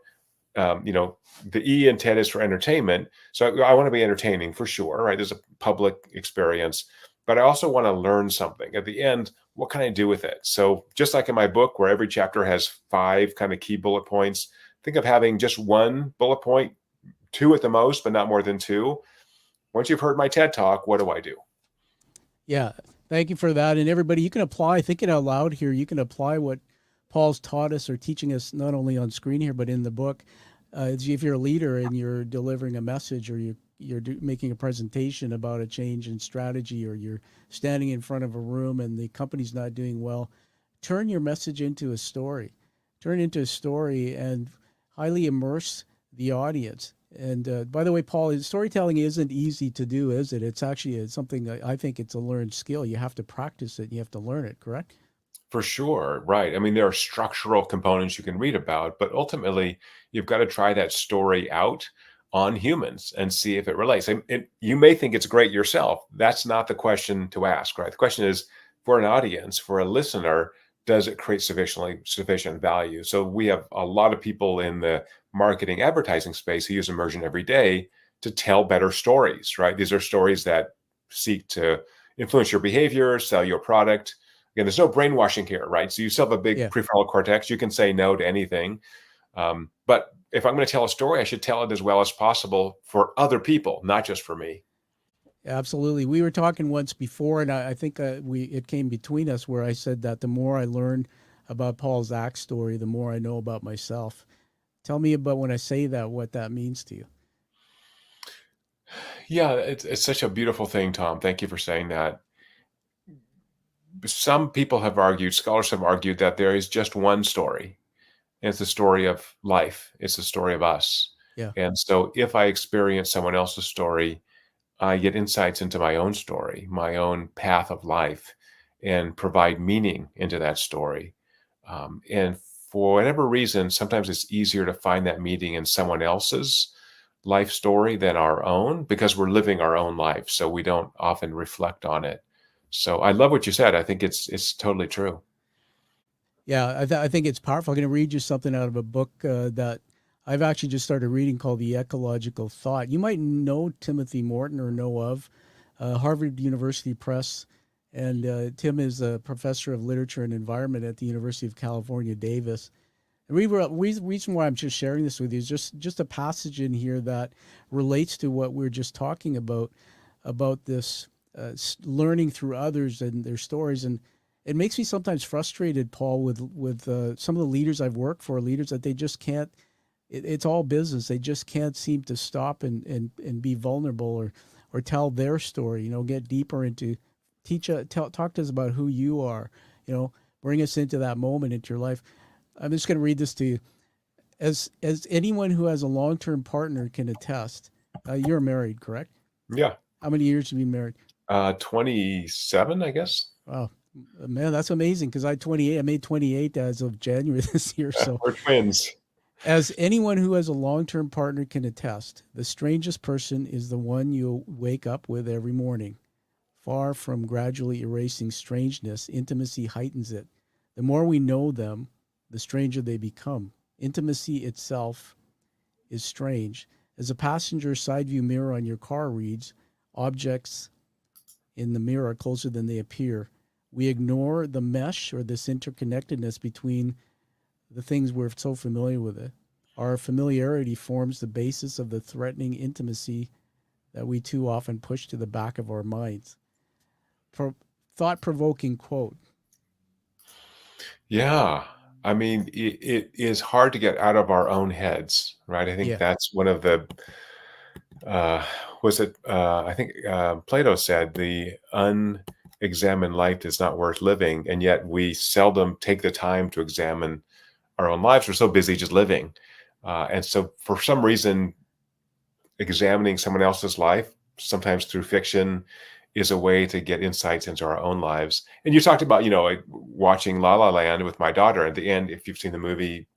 the E in TED is for entertainment. So I want to be entertaining for sure, right? There's a public experience, but I also want to learn something at the end. What can I do with it? So just like in my book, where every chapter has 5 kind of key bullet points, think of having just 1 bullet point, 2 at the most, but not more than 2. Once you've heard my TED Talk, what do I do? Yeah. Thank you for that. And everybody, you can apply, thinking out loud here, you can apply what Paul's taught us or teaching us, not only on screen here, but in the book. If you're a leader and you're delivering a message, or you're making a presentation about a change in strategy, or you're standing in front of a room and the company's not doing well, turn your message into a story. Turn it into a story and highly immerse the audience. And by the way, Paul, storytelling isn't easy to do, is it? It's actually something, I think it's a learned skill. You have to practice it. You have to learn it, correct? For sure, right. I mean, there are structural components you can read about, but ultimately, you've got to try that story out on humans and see if it relates. And you may think it's great yourself. That's not the question to ask, right? The question is, for an audience, for a listener, does it create sufficient value? So we have a lot of people in the marketing advertising space who use immersion every day to tell better stories, right? These are stories that seek to influence your behavior, sell your product. Again, there's no brainwashing here, right? So you still have a big prefrontal cortex. You can say no to anything. But if I'm going to tell a story, I should tell it as well as possible for other people, not just for me. Absolutely. We were talking once before, and I think it came between us where I said that the more I learn about Paul Zak's story, the more I know about myself. Tell me about, when I say that, what that means to you. Yeah, it's such a beautiful thing, Tom. Thank you for saying that. Some people have argued, scholars have argued, that there is just one story. And it's the story of life. It's the story of us. Yeah. And so if I experience someone else's story, I get insights into my own story, my own path of life, and provide meaning into that story. And for whatever reason, sometimes it's easier to find that meaning in someone else's life story than our own, because we're living our own life. So we don't often reflect on it. So I love what you said. I think it's totally true. Yeah, I think it's powerful. I'm going to read you something out of a book that I've actually just started reading called The Ecological Thought. You might know Timothy Morton or know of Harvard University Press. And Tim is a professor of literature and environment at the University of California, Davis. And reason why I'm just sharing this with you is just a passage in here that relates to what we're just talking about this learning through others and their stories. And it makes me sometimes frustrated, Paul, with some of the leaders I've worked for, leaders that they just can't. It's all business. They just can't seem to stop and be vulnerable or tell their story. Get deeper into talk to us about who you are. Bring us into that moment into your life. I'm just going to read this to you. As anyone who has a long-term partner can attest, you're married, correct? Yeah. How many years have you been married? 27, I guess. Wow, man, that's amazing. Because I'm 28. I made 28 as of January this year. So We're twins. as anyone who has a long-term partner can attest, the strangest person is the one you wake up with every morning. Far from gradually erasing strangeness, intimacy heightens it. The more we know them, the stranger they become. Intimacy itself is strange. As a passenger side view mirror on your car reads, objects in the mirror are closer than they appear. We ignore the mesh or this interconnectedness between the things we're so familiar with. It. Our familiarity forms the basis of the threatening intimacy that we too often push to the back of our minds. Thought-provoking quote. Yeah. I mean, it is hard to get out of our own heads, right? I think Yeah. that's one of the, I think Plato said, the unexamined life is not worth living. And yet we seldom take the time to examine our own lives. We're so busy just living. And so for some reason, examining someone else's life, sometimes through fiction, is a way to get insights into our own lives. And you talked about, like watching La La Land with my daughter. At the end, if you've seen the movie,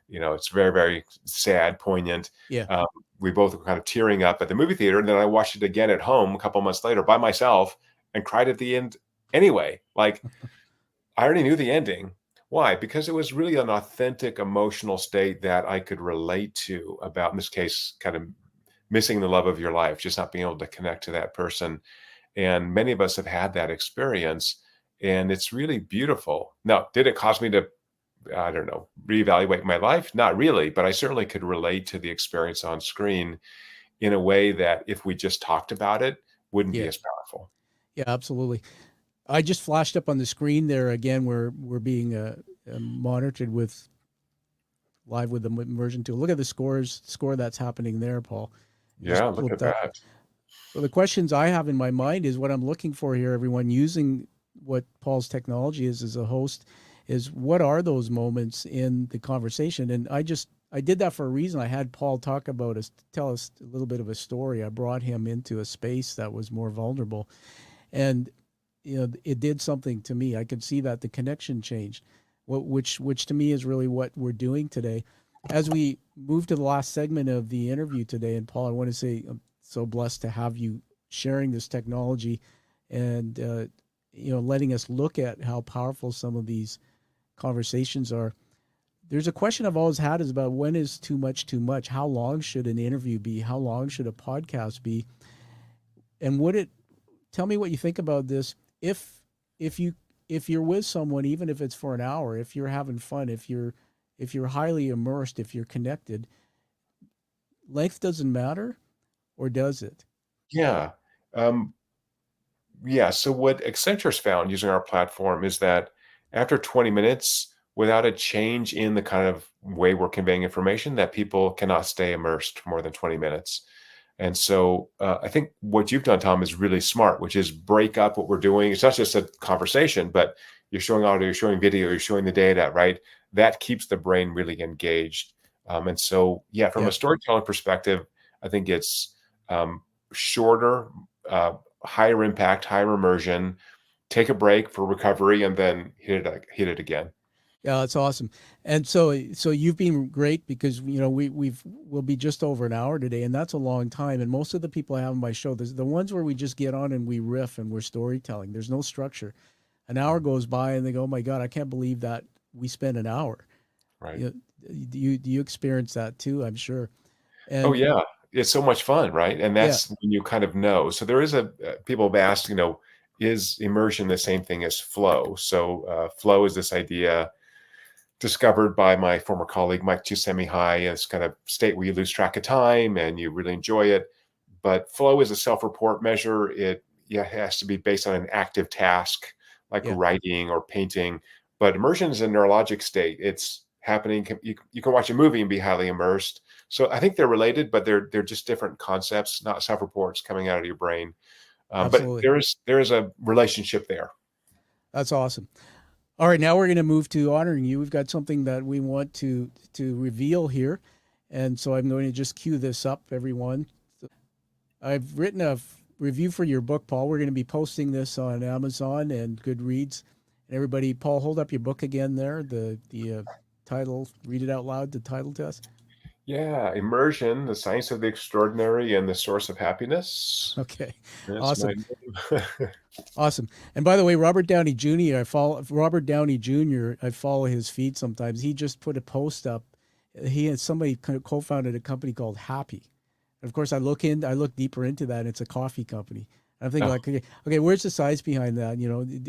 it's very, very sad, poignant. Yeah. We both were kind of tearing up at the movie theater. And then I watched it again at home a couple months later by myself and cried at the end anyway. Like, I already knew the ending. Why? Because it was really an authentic emotional state that I could relate to about, in this case, kind of missing the love of your life, just not being able to connect to that person. And many of us have had that experience, and it's really beautiful. Now, did it cause me to, I don't know, reevaluate my life? Not really, but I certainly could relate to the experience on screen in a way that if we just talked about it, wouldn't be Yeah. as powerful. Yeah, absolutely. I just flashed up on the screen there again. We're being monitored with live with the immersion tool. Look at the score that's happening there, Paul. Yeah, look at that. So the questions I have in my mind is what I'm looking for here, everyone using what Paul's technology is as a host, is what are those moments in the conversation? And I did that for a reason. I had Paul tell us a little bit of a story. I brought him into a space that was more vulnerable. And it did something to me. I could see that the connection changed, which to me is really what we're doing today. As we move to the last segment of the interview today, and Paul, I want to say I'm so blessed to have you sharing this technology and letting us look at how powerful some of these conversations are. There's a question I've always had is about when is too much too much? How long should an interview be? How long should a podcast be? And tell me what you think about this. If you're with someone, even if it's for an hour, if you're having fun, if you're highly immersed, if you're connected, length doesn't matter, or does it? Yeah. Yeah. So what Accenture's found using our platform is that after 20 minutes, without a change in the kind of way we're conveying information, that people cannot stay immersed for more than 20 minutes. And so I think what you've done, Tom, is really smart, which is break up what we're doing. It's not just a conversation, but you're showing audio, you're showing video, you're showing the data, right? That keeps the brain really engaged. And so, from a storytelling perspective, I think it's shorter, higher impact, higher immersion, take a break for recovery, and then hit it again. Yeah, that's awesome. And so you've been great because we'll be just over an hour today, and that's a long time. And most of the people I have on my show, there's the ones where we just get on and we riff and we're storytelling. There's no structure. An hour goes by and they go, "Oh my God, I can't believe that we spent an hour." Right. Do you experience that too? I'm sure. Oh And yeah, it's so much fun, right? And yeah, that's when you kind of know. So there is people have asked, is immersion the same thing as flow? So flow is this idea discovered by my former colleague Mike Csikszentmihalyi. It's kind of state where you lose track of time and you really enjoy it. But flow is a self-report measure. It has to be based on an active task like yeah, writing or painting. But immersion is a neurologic state. It's happening. You can watch a movie and be highly immersed. So I think they're related, but they're just different concepts, not self-reports coming out of your brain. But absolutely. there is a relationship there. That's awesome. All right, now we're going to move to honoring you. We've got something that we want to reveal here, and so I'm going to just cue this up, everyone. I've written a review for your book, Paul. We're going to be posting this on Amazon and Goodreads. And everybody, Paul, hold up your book again there. The title, read it out loud. The title to us. Yeah, immersion, the science of the extraordinary and the source of happiness. Okay, That's my awesome. name. Awesome. And by the way, Robert Downey Jr. Robert Downey Jr. I follow his feed sometimes. He just put a post up. He and somebody co-founded a company called Happy. And of course, I look deeper into that. And it's a coffee company. And I'm thinking Oh, like, okay, where's the science behind that?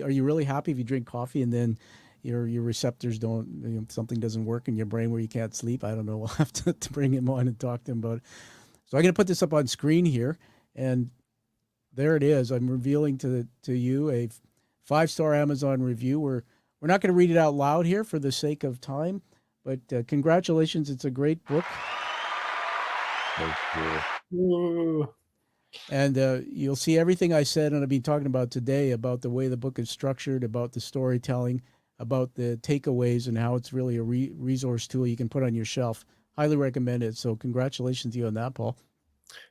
Are you really happy if you drink coffee and then your receptors don't, something doesn't work in your brain where you can't sleep? I don't know. We'll have to bring him on and talk to him about it. So I'm going to put this up on screen here, and there it is. I'm revealing to you a 5-star Amazon review. We're not going to read it out loud here for the sake of time, but congratulations. It's a great book. thank you. And you'll see everything I said and I've been talking about today about the way the book is structured, about the storytelling, about the takeaways, and how it's really a resource tool you can put on your shelf. Highly recommend it. So congratulations to you on that, Paul.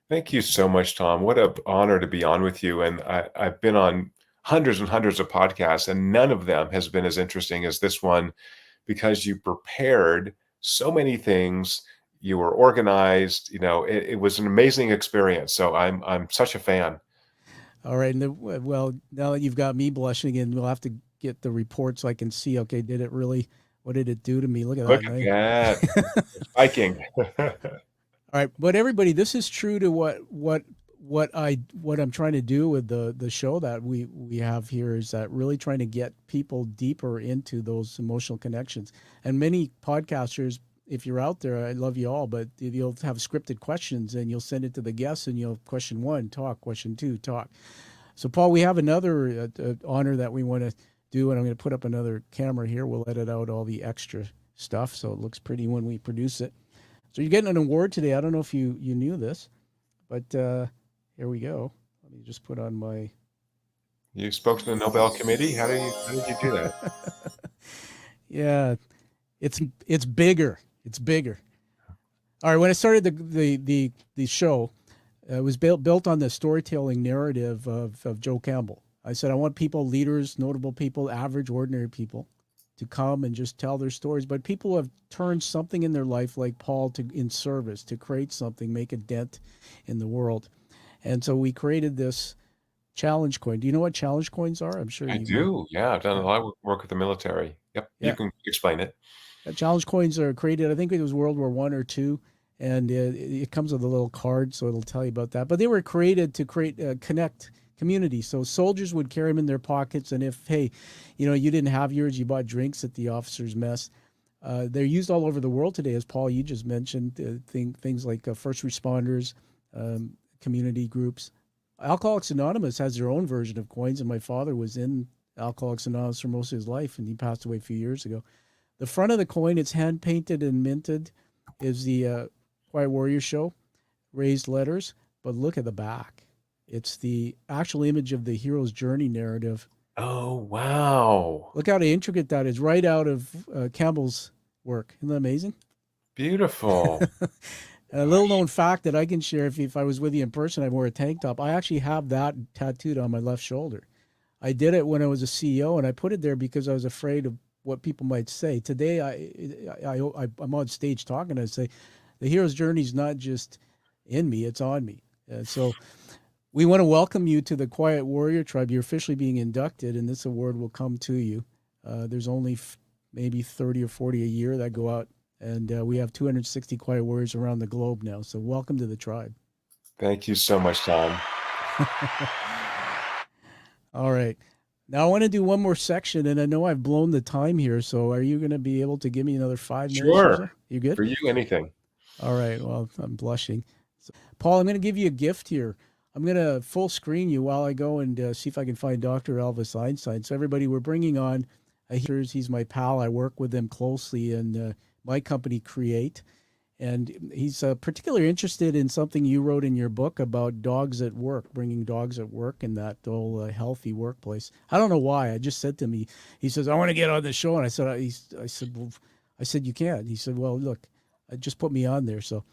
Thank you so much, Tom. What an honor to be on with you. And I've been on hundreds and hundreds of podcasts, and none of them has been as interesting as this one because you prepared so many things. You were organized. It was an amazing experience. So I'm such a fan. All right. And well, now that you've got me blushing, and we'll have to get the report so I can see, okay, what did it do to me? Look at Look that. at that. Spiking. All right, but everybody, this is true to what I'm trying to do with the show that we have here, is that really trying to get people deeper into those emotional connections. And many podcasters, if you're out there, I love you all, but you'll have scripted questions and you'll send it to the guests, and you'll question 1, talk, question 2, talk. So Paul, we have another honor that we want to do, and I'm going to put up another camera here. We'll edit out all the extra stuff so it looks pretty when we produce it. So you're getting an award today. I don't know if you knew this, but here we go. Let me just put on my. You spoke to the Nobel Committee. How did you do that? Yeah, it's bigger. It's bigger. All right. When I started the show, it was built on the storytelling narrative of Joe Campbell. I said I want people, leaders, notable people, average, ordinary people, to come and just tell their stories, but people who have turned something in their life, like Paul, in service, to create something, make a dent in the world. And so we created this challenge coin. Do you know what challenge coins are? I'm sure I you do. Yeah, I've done a lot of work with the military. Yep, you Yeah. can explain it. Challenge coins are created, I think it was World War I or II, and it comes with a little card, so it'll tell you about that. But they were created to connect community. So soldiers would carry them in their pockets, and if, hey, you didn't have yours, you bought drinks at the officers' mess. They're used all over the world today, as Paul, you just mentioned, things like first responders, community groups. Alcoholics Anonymous has their own version of coins, and my father was in Alcoholics Anonymous for most of his life, and he passed away a few years ago. The front of the coin, it's hand-painted and minted, is the Quiet Warrior Show, raised letters, but look at the back. It's the actual image of the hero's journey narrative. Oh, wow. Look how intricate that is, right out of Campbell's work. Isn't that amazing? Beautiful. A little known fact that I can share, if I was with you in person, I'd wear a tank top. I actually have that tattooed on my left shoulder. I did it when I was a CEO, and I put it there because I was afraid of what people might say. Today, I'm on stage talking. I say, the hero's journey is not just in me, it's on me. So we want to welcome you to the Quiet Warrior Tribe. You're officially being inducted, and this award will come to you. There's only maybe 30 or 40 a year that go out And we have 260 quiet warriors around the globe now. So welcome to the tribe. Thank you so much, Tom. All right. Now I want to do one more section, and I know I've blown the time here. So are you going to be able to give me another 5 minutes or so? Sure. You good? For you, anything. All right. Well, I'm blushing. So, Paul, I'm going to give you a gift here. I'm going to full screen you while I go and see if I can find Dr. Elvis Einstein. So everybody, we're bringing on, he's my pal. I work with him closely in my company, Create. And he's particularly interested in something you wrote in your book about dogs at work, bringing dogs at work and that whole healthy workplace. I don't know why. I just said to me, he says, I want to get on the show. And I said, well, you can't. He said, well, look, just put me on there. So,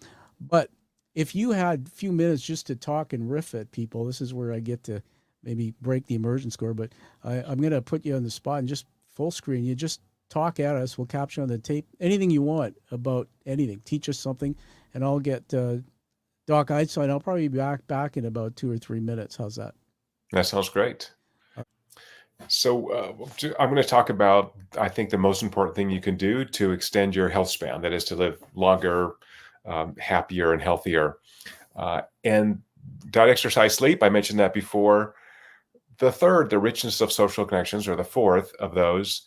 but if you had a few minutes just to talk and riff at people, this is where I get to maybe break the immersion score. But I'm going to put you on the spot and just full screen. You just talk at us. We'll capture on the tape anything you want about anything. Teach us something, and I'll get Doc Einstein. I'll probably be back in about 2 or 3 minutes. How's that? That sounds great. So I'm going to talk about, I think, the most important thing you can do to extend your health span, that is to live longer, happier, and healthier. And diet, exercise, sleep, I mentioned that before. The third, the richness of social connections, or the fourth of those,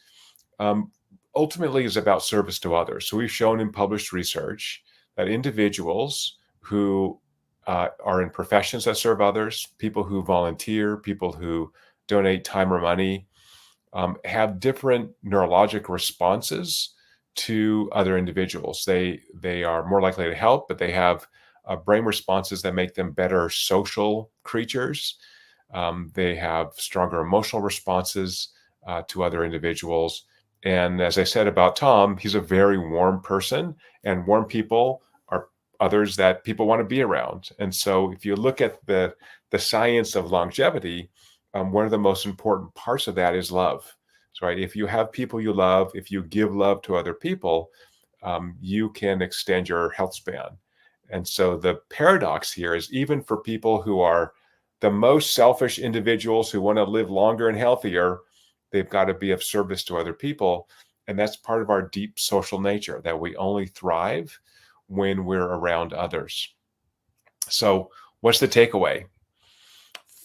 ultimately is about service to others. So we've shown in published research that individuals who are in professions that serve others, people who volunteer, people who donate time or money, have different neurologic responses to other individuals. They are more likely to help, but they have brain responses that make them better social creatures. They have stronger emotional responses to other individuals. And as I said about Tom, he's a very warm person, and warm people are others that people want to be around. And so if you look at the science of longevity, one of the most important parts of that is love. So, right, if you have people you love, if you give love to other people, you can extend your health span. And so the paradox here is, even for people who are the most selfish individuals who want to live longer and healthier, they've got to be of service to other people. And that's part of our deep social nature, that we only thrive when we're around others. So what's the takeaway?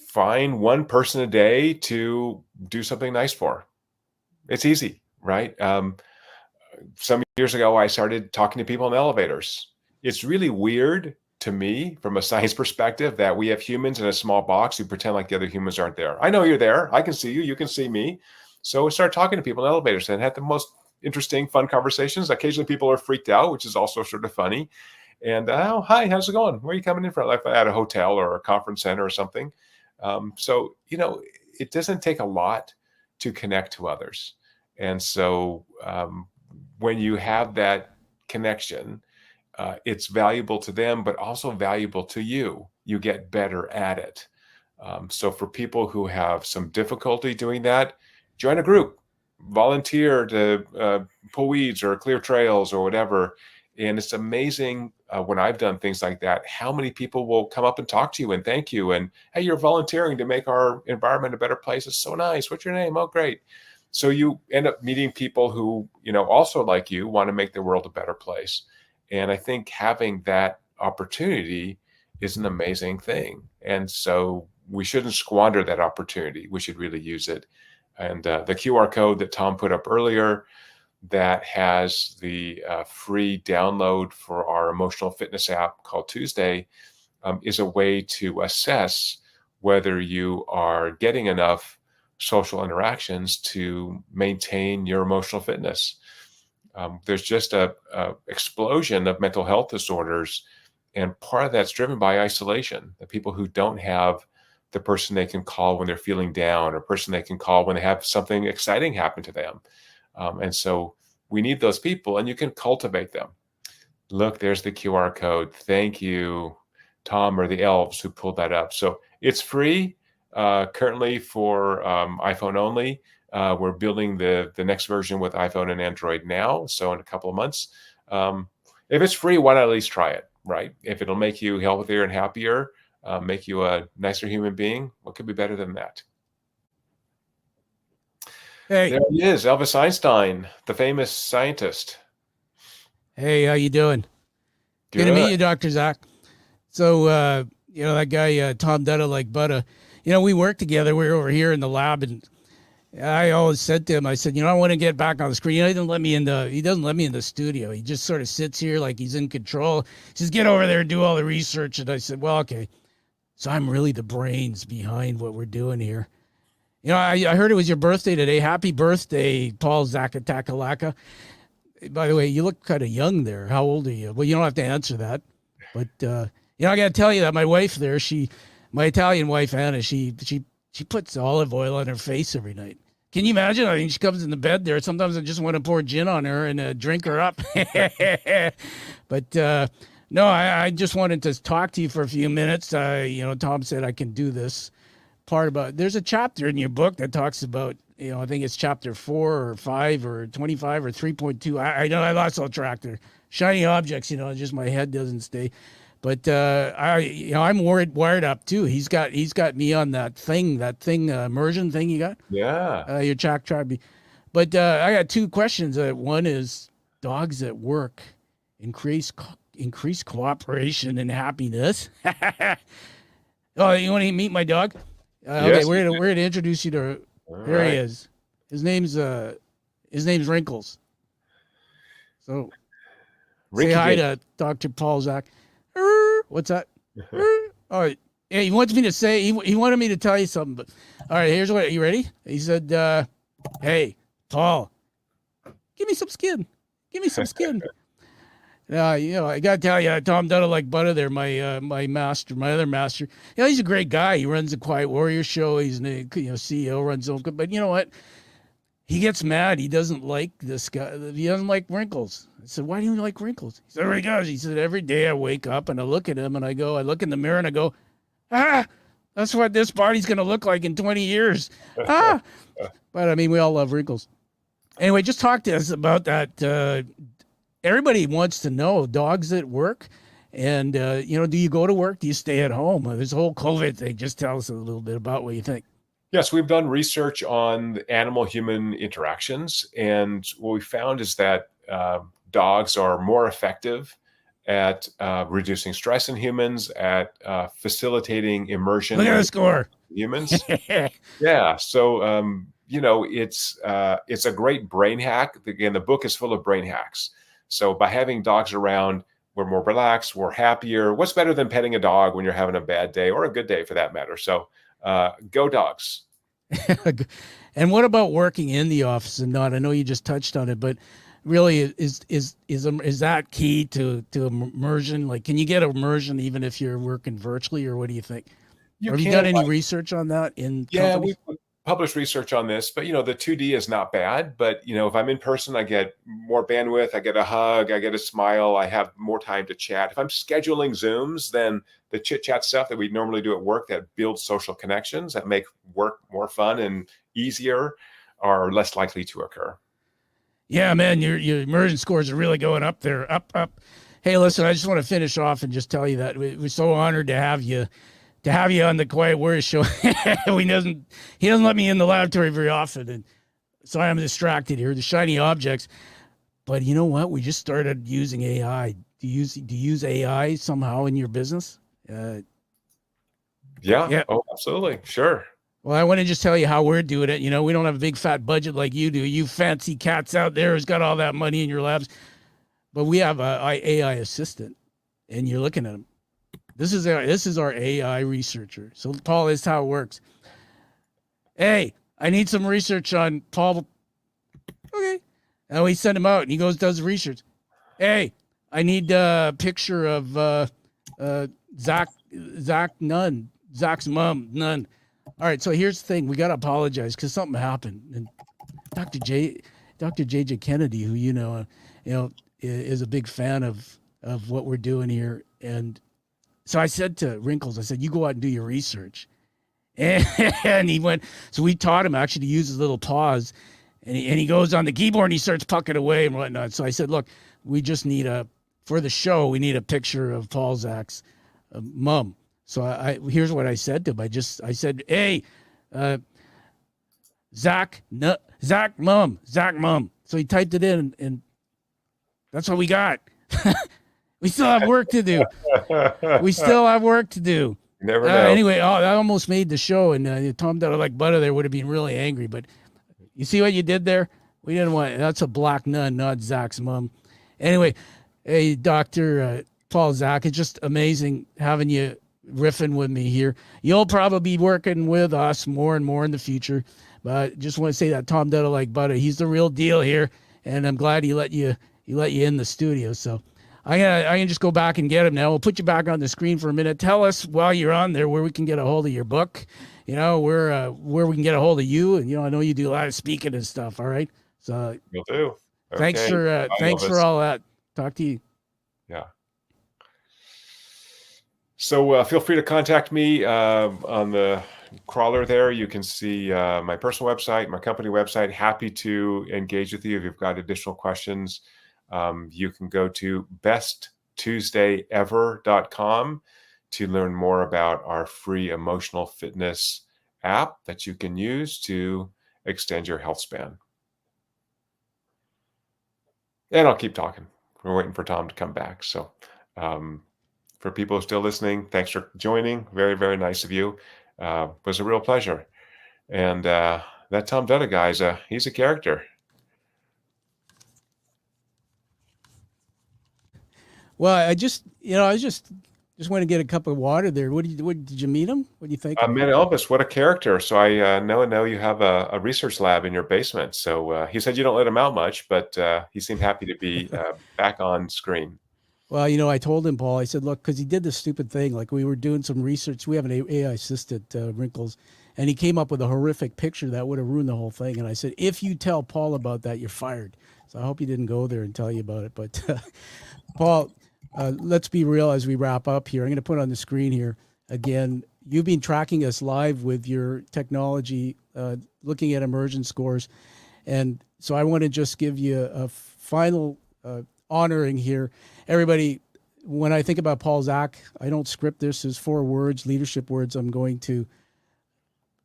Find one person a day to do something nice for. It's easy, right? Some years ago, I started talking to people in elevators. It's really weird to me, from a science perspective, that we have humans in a small box who pretend like the other humans aren't there. I know you're there. I can see you. You can see me. So we start talking to people in elevators and had the most interesting, fun conversations. Occasionally people are freaked out, which is also sort of funny. And, oh, hi, how's it going? Where are you coming in from? Like at a hotel or a conference center or something. So, it doesn't take a lot to connect to others. And so when you have that connection, it's valuable to them, but also valuable to you. You get better at it. So for people who have some difficulty doing that, join a group, volunteer to pull weeds or clear trails or whatever. And it's amazing when I've done things like that, how many people will come up and talk to you and thank you. And, hey, you're volunteering to make our environment a better place. It's so nice. What's your name? Oh, great. So you end up meeting people who, also like you, want to make the world a better place. And I think having that opportunity is an amazing thing. And so we shouldn't squander that opportunity. We should really use it. And the QR code that Tom put up earlier, that has the free download for our emotional fitness app called Tuesday, is a way to assess whether you are getting enough social interactions to maintain your emotional fitness. There's just a explosion of mental health disorders, and part of that's driven by isolation. The people who don't have the person they can call when they're feeling down, or person they can call when they have something exciting happen to them. And so we need those people, and you can cultivate them. Look, there's the QR code. Thank you, Tom, or the elves who pulled that up. So it's free currently for iPhone only. We're building the next version with iPhone and Android now. So in a couple of months, if it's free, why not at least try it, right? If it'll make you healthier and happier, make you a nicer human being, what could be better than that? Hey, there he is, Elvis Einstein, the famous scientist. Hey, how you doing? Good to meet you, Dr. Zach. So, that guy, Tom Dutta, like Butta, we work together. We were over here in the lab, and I always said to him, I said, I want to get back on the screen. He doesn't let me in the studio. He just sort of sits here like he's in control. He says, get over there and do all the research. And I said, well, okay. So I'm really the brains behind what we're doing here. I heard it was your birthday today. Happy birthday, Paul Zakatakalaka. By the way, you look kind of young there. How old are you? Well, you don't have to answer that. But, I got to tell you that my wife there, my Italian wife, Anna, she puts olive oil on her face every night. Can you imagine? I mean, she comes in the bed there. Sometimes I just want to pour gin on her and drink her up. But, no, I just wanted to talk to you for a few minutes. Tom said I can do this part about, there's a chapter in your book that talks about, I think it's chapter 4 or 5 or 25 or 3.2. I know I lost all track there. Shiny objects, just my head doesn't stay. But I'm wired up too. He's got me on that thing, immersion thing you got. Yeah. Your track tribe. But I got two questions. One is dogs at work increase cooperation and happiness. Oh, you want to meet my dog? Okay, Yes. we're gonna introduce you to. All There right. he is. His name's Wrinkles. So say Rinky hi Dink. to Dr. Paul Zach. What's that? All right. Yeah, he wants me to say. He wanted me to tell you something. But all right, here's what. You ready? He said, "Hey, Paul, give me some skin. Give me some skin." I gotta tell you, Tom Dutta like Butter there, my master, my other master. He's a great guy. He runs the Quiet Warrior show. He's CEO, runs his own. But you know what? He gets mad. He doesn't like this guy. He doesn't like Wrinkles. I said, why do you like Wrinkles? He said, he said, every day I wake up and I look at him and I look in the mirror and I go, that's what this body's gonna look like in 20 years. But I mean, we all love Wrinkles. Anyway, just talk to us about that. Everybody wants to know dogs at work. And, do you go to work? Do you stay at home? This whole COVID thing, just tell us a little bit about what you think. Yes, we've done research on animal-human interactions, and what we found is that dogs are more effective at reducing stress in humans, at facilitating immersion. Look at the score. Humans. Yeah. So, it's a great brain hack. Again, the book is full of brain hacks. So by having dogs around, we're more relaxed, we're happier. What's better than petting a dog when you're having a bad day or a good day for that matter? So go dogs. And what about working in the office and not? I know you just touched on it, but really is that key to immersion? Like, can you get immersion even if you're working virtually, or what do you think? Have you done any research on that in companies? We published research on this, but the 2D is not bad. But if I'm in person, I get more bandwidth, I get a hug, I get a smile, I have more time to chat. If I'm scheduling Zooms, then the chit chat stuff that we normally do at work that builds social connections that make work more fun and easier are less likely to occur. Yeah, man, your immersion scores are really going up there, up. Hey, listen, I just want to finish off and just tell you that we're so honored to have you on the Quiet Warrior show. He doesn't let me in the laboratory very often, and so I'm distracted here. The shiny objects, but you know what? We just started using AI. Do you use AI somehow in your business? Yeah. Oh, absolutely. Sure. Well, I want to just tell you how we're doing it. We don't have a big fat budget like you do. You fancy cats out there who's got all that money in your labs, but we have a AI assistant, and you're looking at him. This is our AI researcher. So, Paul, this is how it works. Hey, I need some research on Paul. Okay. And we send him out, and he goes, does research. Hey, I need a picture of Zach Nunn, Zach's mom, Nunn. All right, so here's the thing. We got to apologize because something happened. And Dr. J.J. Kennedy, who is a big fan of what we're doing here, and so I said to Wrinkles, I said, you go out and do your research. And he went, so we taught him actually to use his little paws. And he goes on the keyboard and he starts pucking away and whatnot. So I said, look, we just need for the show, we need a picture of Paul Zach's mom. So here's what I said to him. I said, hey, Zach mom. So he typed it in and That's what we got. We still have work to do. We still have work to do. Never know. Anyway, I almost made the show, and Tom Dutta like butter there would have been really angry. But you see what you did there? We didn't want. That's a black nun, not Zach's mom. Anyway, hey, Dr. Paul Zach, it's just amazing having you riffing with me here. You'll probably be working with us more and more in the future. But just want to say that Tom Dutta like butter. He's the real deal here, and I'm glad he let you in the studio. So I can just go back and get him now. We'll put you back on the screen for a minute. Tell us while you're on there where we can get a hold of your book. Where we can get a hold of you. And I know you do a lot of speaking and stuff. All right. So Will do. Thanks for all that. Talk to you. Yeah. So feel free to contact me on the crawler there. You can see my personal website, my company website. Happy to engage with you if you've got additional questions. You can go to besttuesdayever.com to learn more about our free emotional fitness app that you can use to extend your health span. And I'll keep talking. We're waiting for Tom to come back. So for people still listening, thanks for joining. Very, very nice of you. It was a real pleasure. And that Tom Dutta guy, he's a character. Well, I just want to get a cup of water there. What did you meet him? What do you think? Man, Elvis, what a character. So I know you have a research lab in your basement. So he said you don't let him out much, but he seemed happy to be back on screen. Well, I told him, Paul, I said, look, because he did this stupid thing. Like we were doing some research. We have an AI assistant, Wrinkles, and he came up with a horrific picture that would have ruined the whole thing. And I said, if you tell Paul about that, you're fired. So I hope he didn't go there and tell you about it. But Paul, let's be real as we wrap up here. I'm going to put on the screen here again. You've been tracking us live with your technology, looking at immersion scores. And so I want to just give you a final honoring here. Everybody, when I think about Paul Zach, I don't script this. There's 4 words, leadership words I'm going to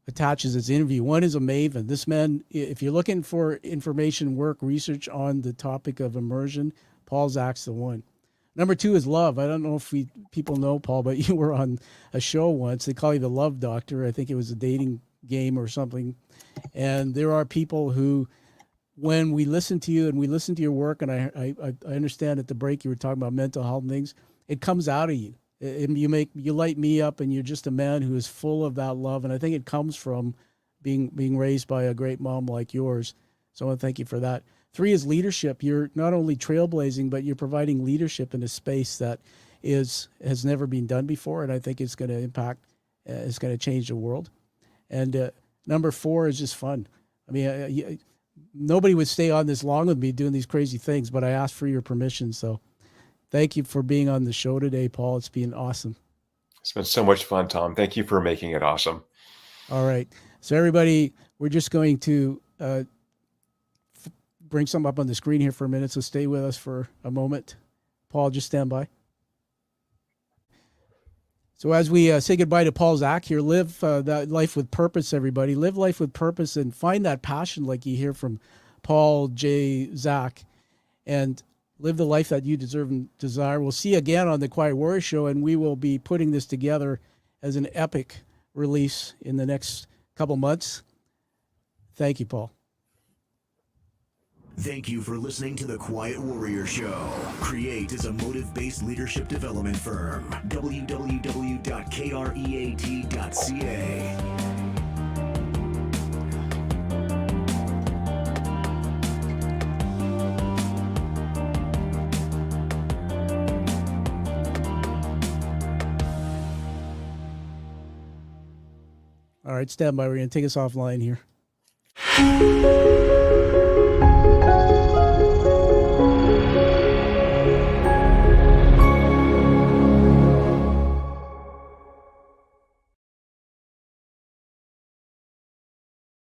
attach as his interview. One is a maven. This man, if you're looking for information, work, research on the topic of immersion, Paul Zach's the one. Number 2 is love. I don't know if people know, Paul, but you were on a show once. They call you the love doctor. I think it was a dating game or something. And there are people who, when we listen to you and we listen to your work, and I understand at the break you were talking about mental health and things, it comes out of you. You light me up, and you're just a man who is full of that love. And I think it comes from being raised by a great mom like yours. So I want to thank you for that. 3 is leadership. You're not only trailblazing, but you're providing leadership in a space that has never been done before, and I think it's going to impact, it's going to change the world. And number 4 is just fun. I mean, nobody would stay on this long with me doing these crazy things, but I asked for your permission. So thank you for being on the show today, Paul. It's been awesome. It's been so much fun, Tom. Thank you for making it awesome. All right. So everybody, we're just going to bring something up on the screen here for a minute. So stay with us for a moment. Paul, just stand by. So as we say goodbye to Paul Zach here, live that life with purpose, everybody. Live life with purpose and find that passion like you hear from Paul J. Zach, and live the life that you deserve and desire. We'll see you again on the Quiet Warrior Show, and we will be putting this together as an epic release in the next couple months. Thank you, Paul. Thank you for listening to The Quiet Warrior Show. Create is a motive-based leadership development firm. www.kreat.ca. All right, stand by. We're going to take us offline here.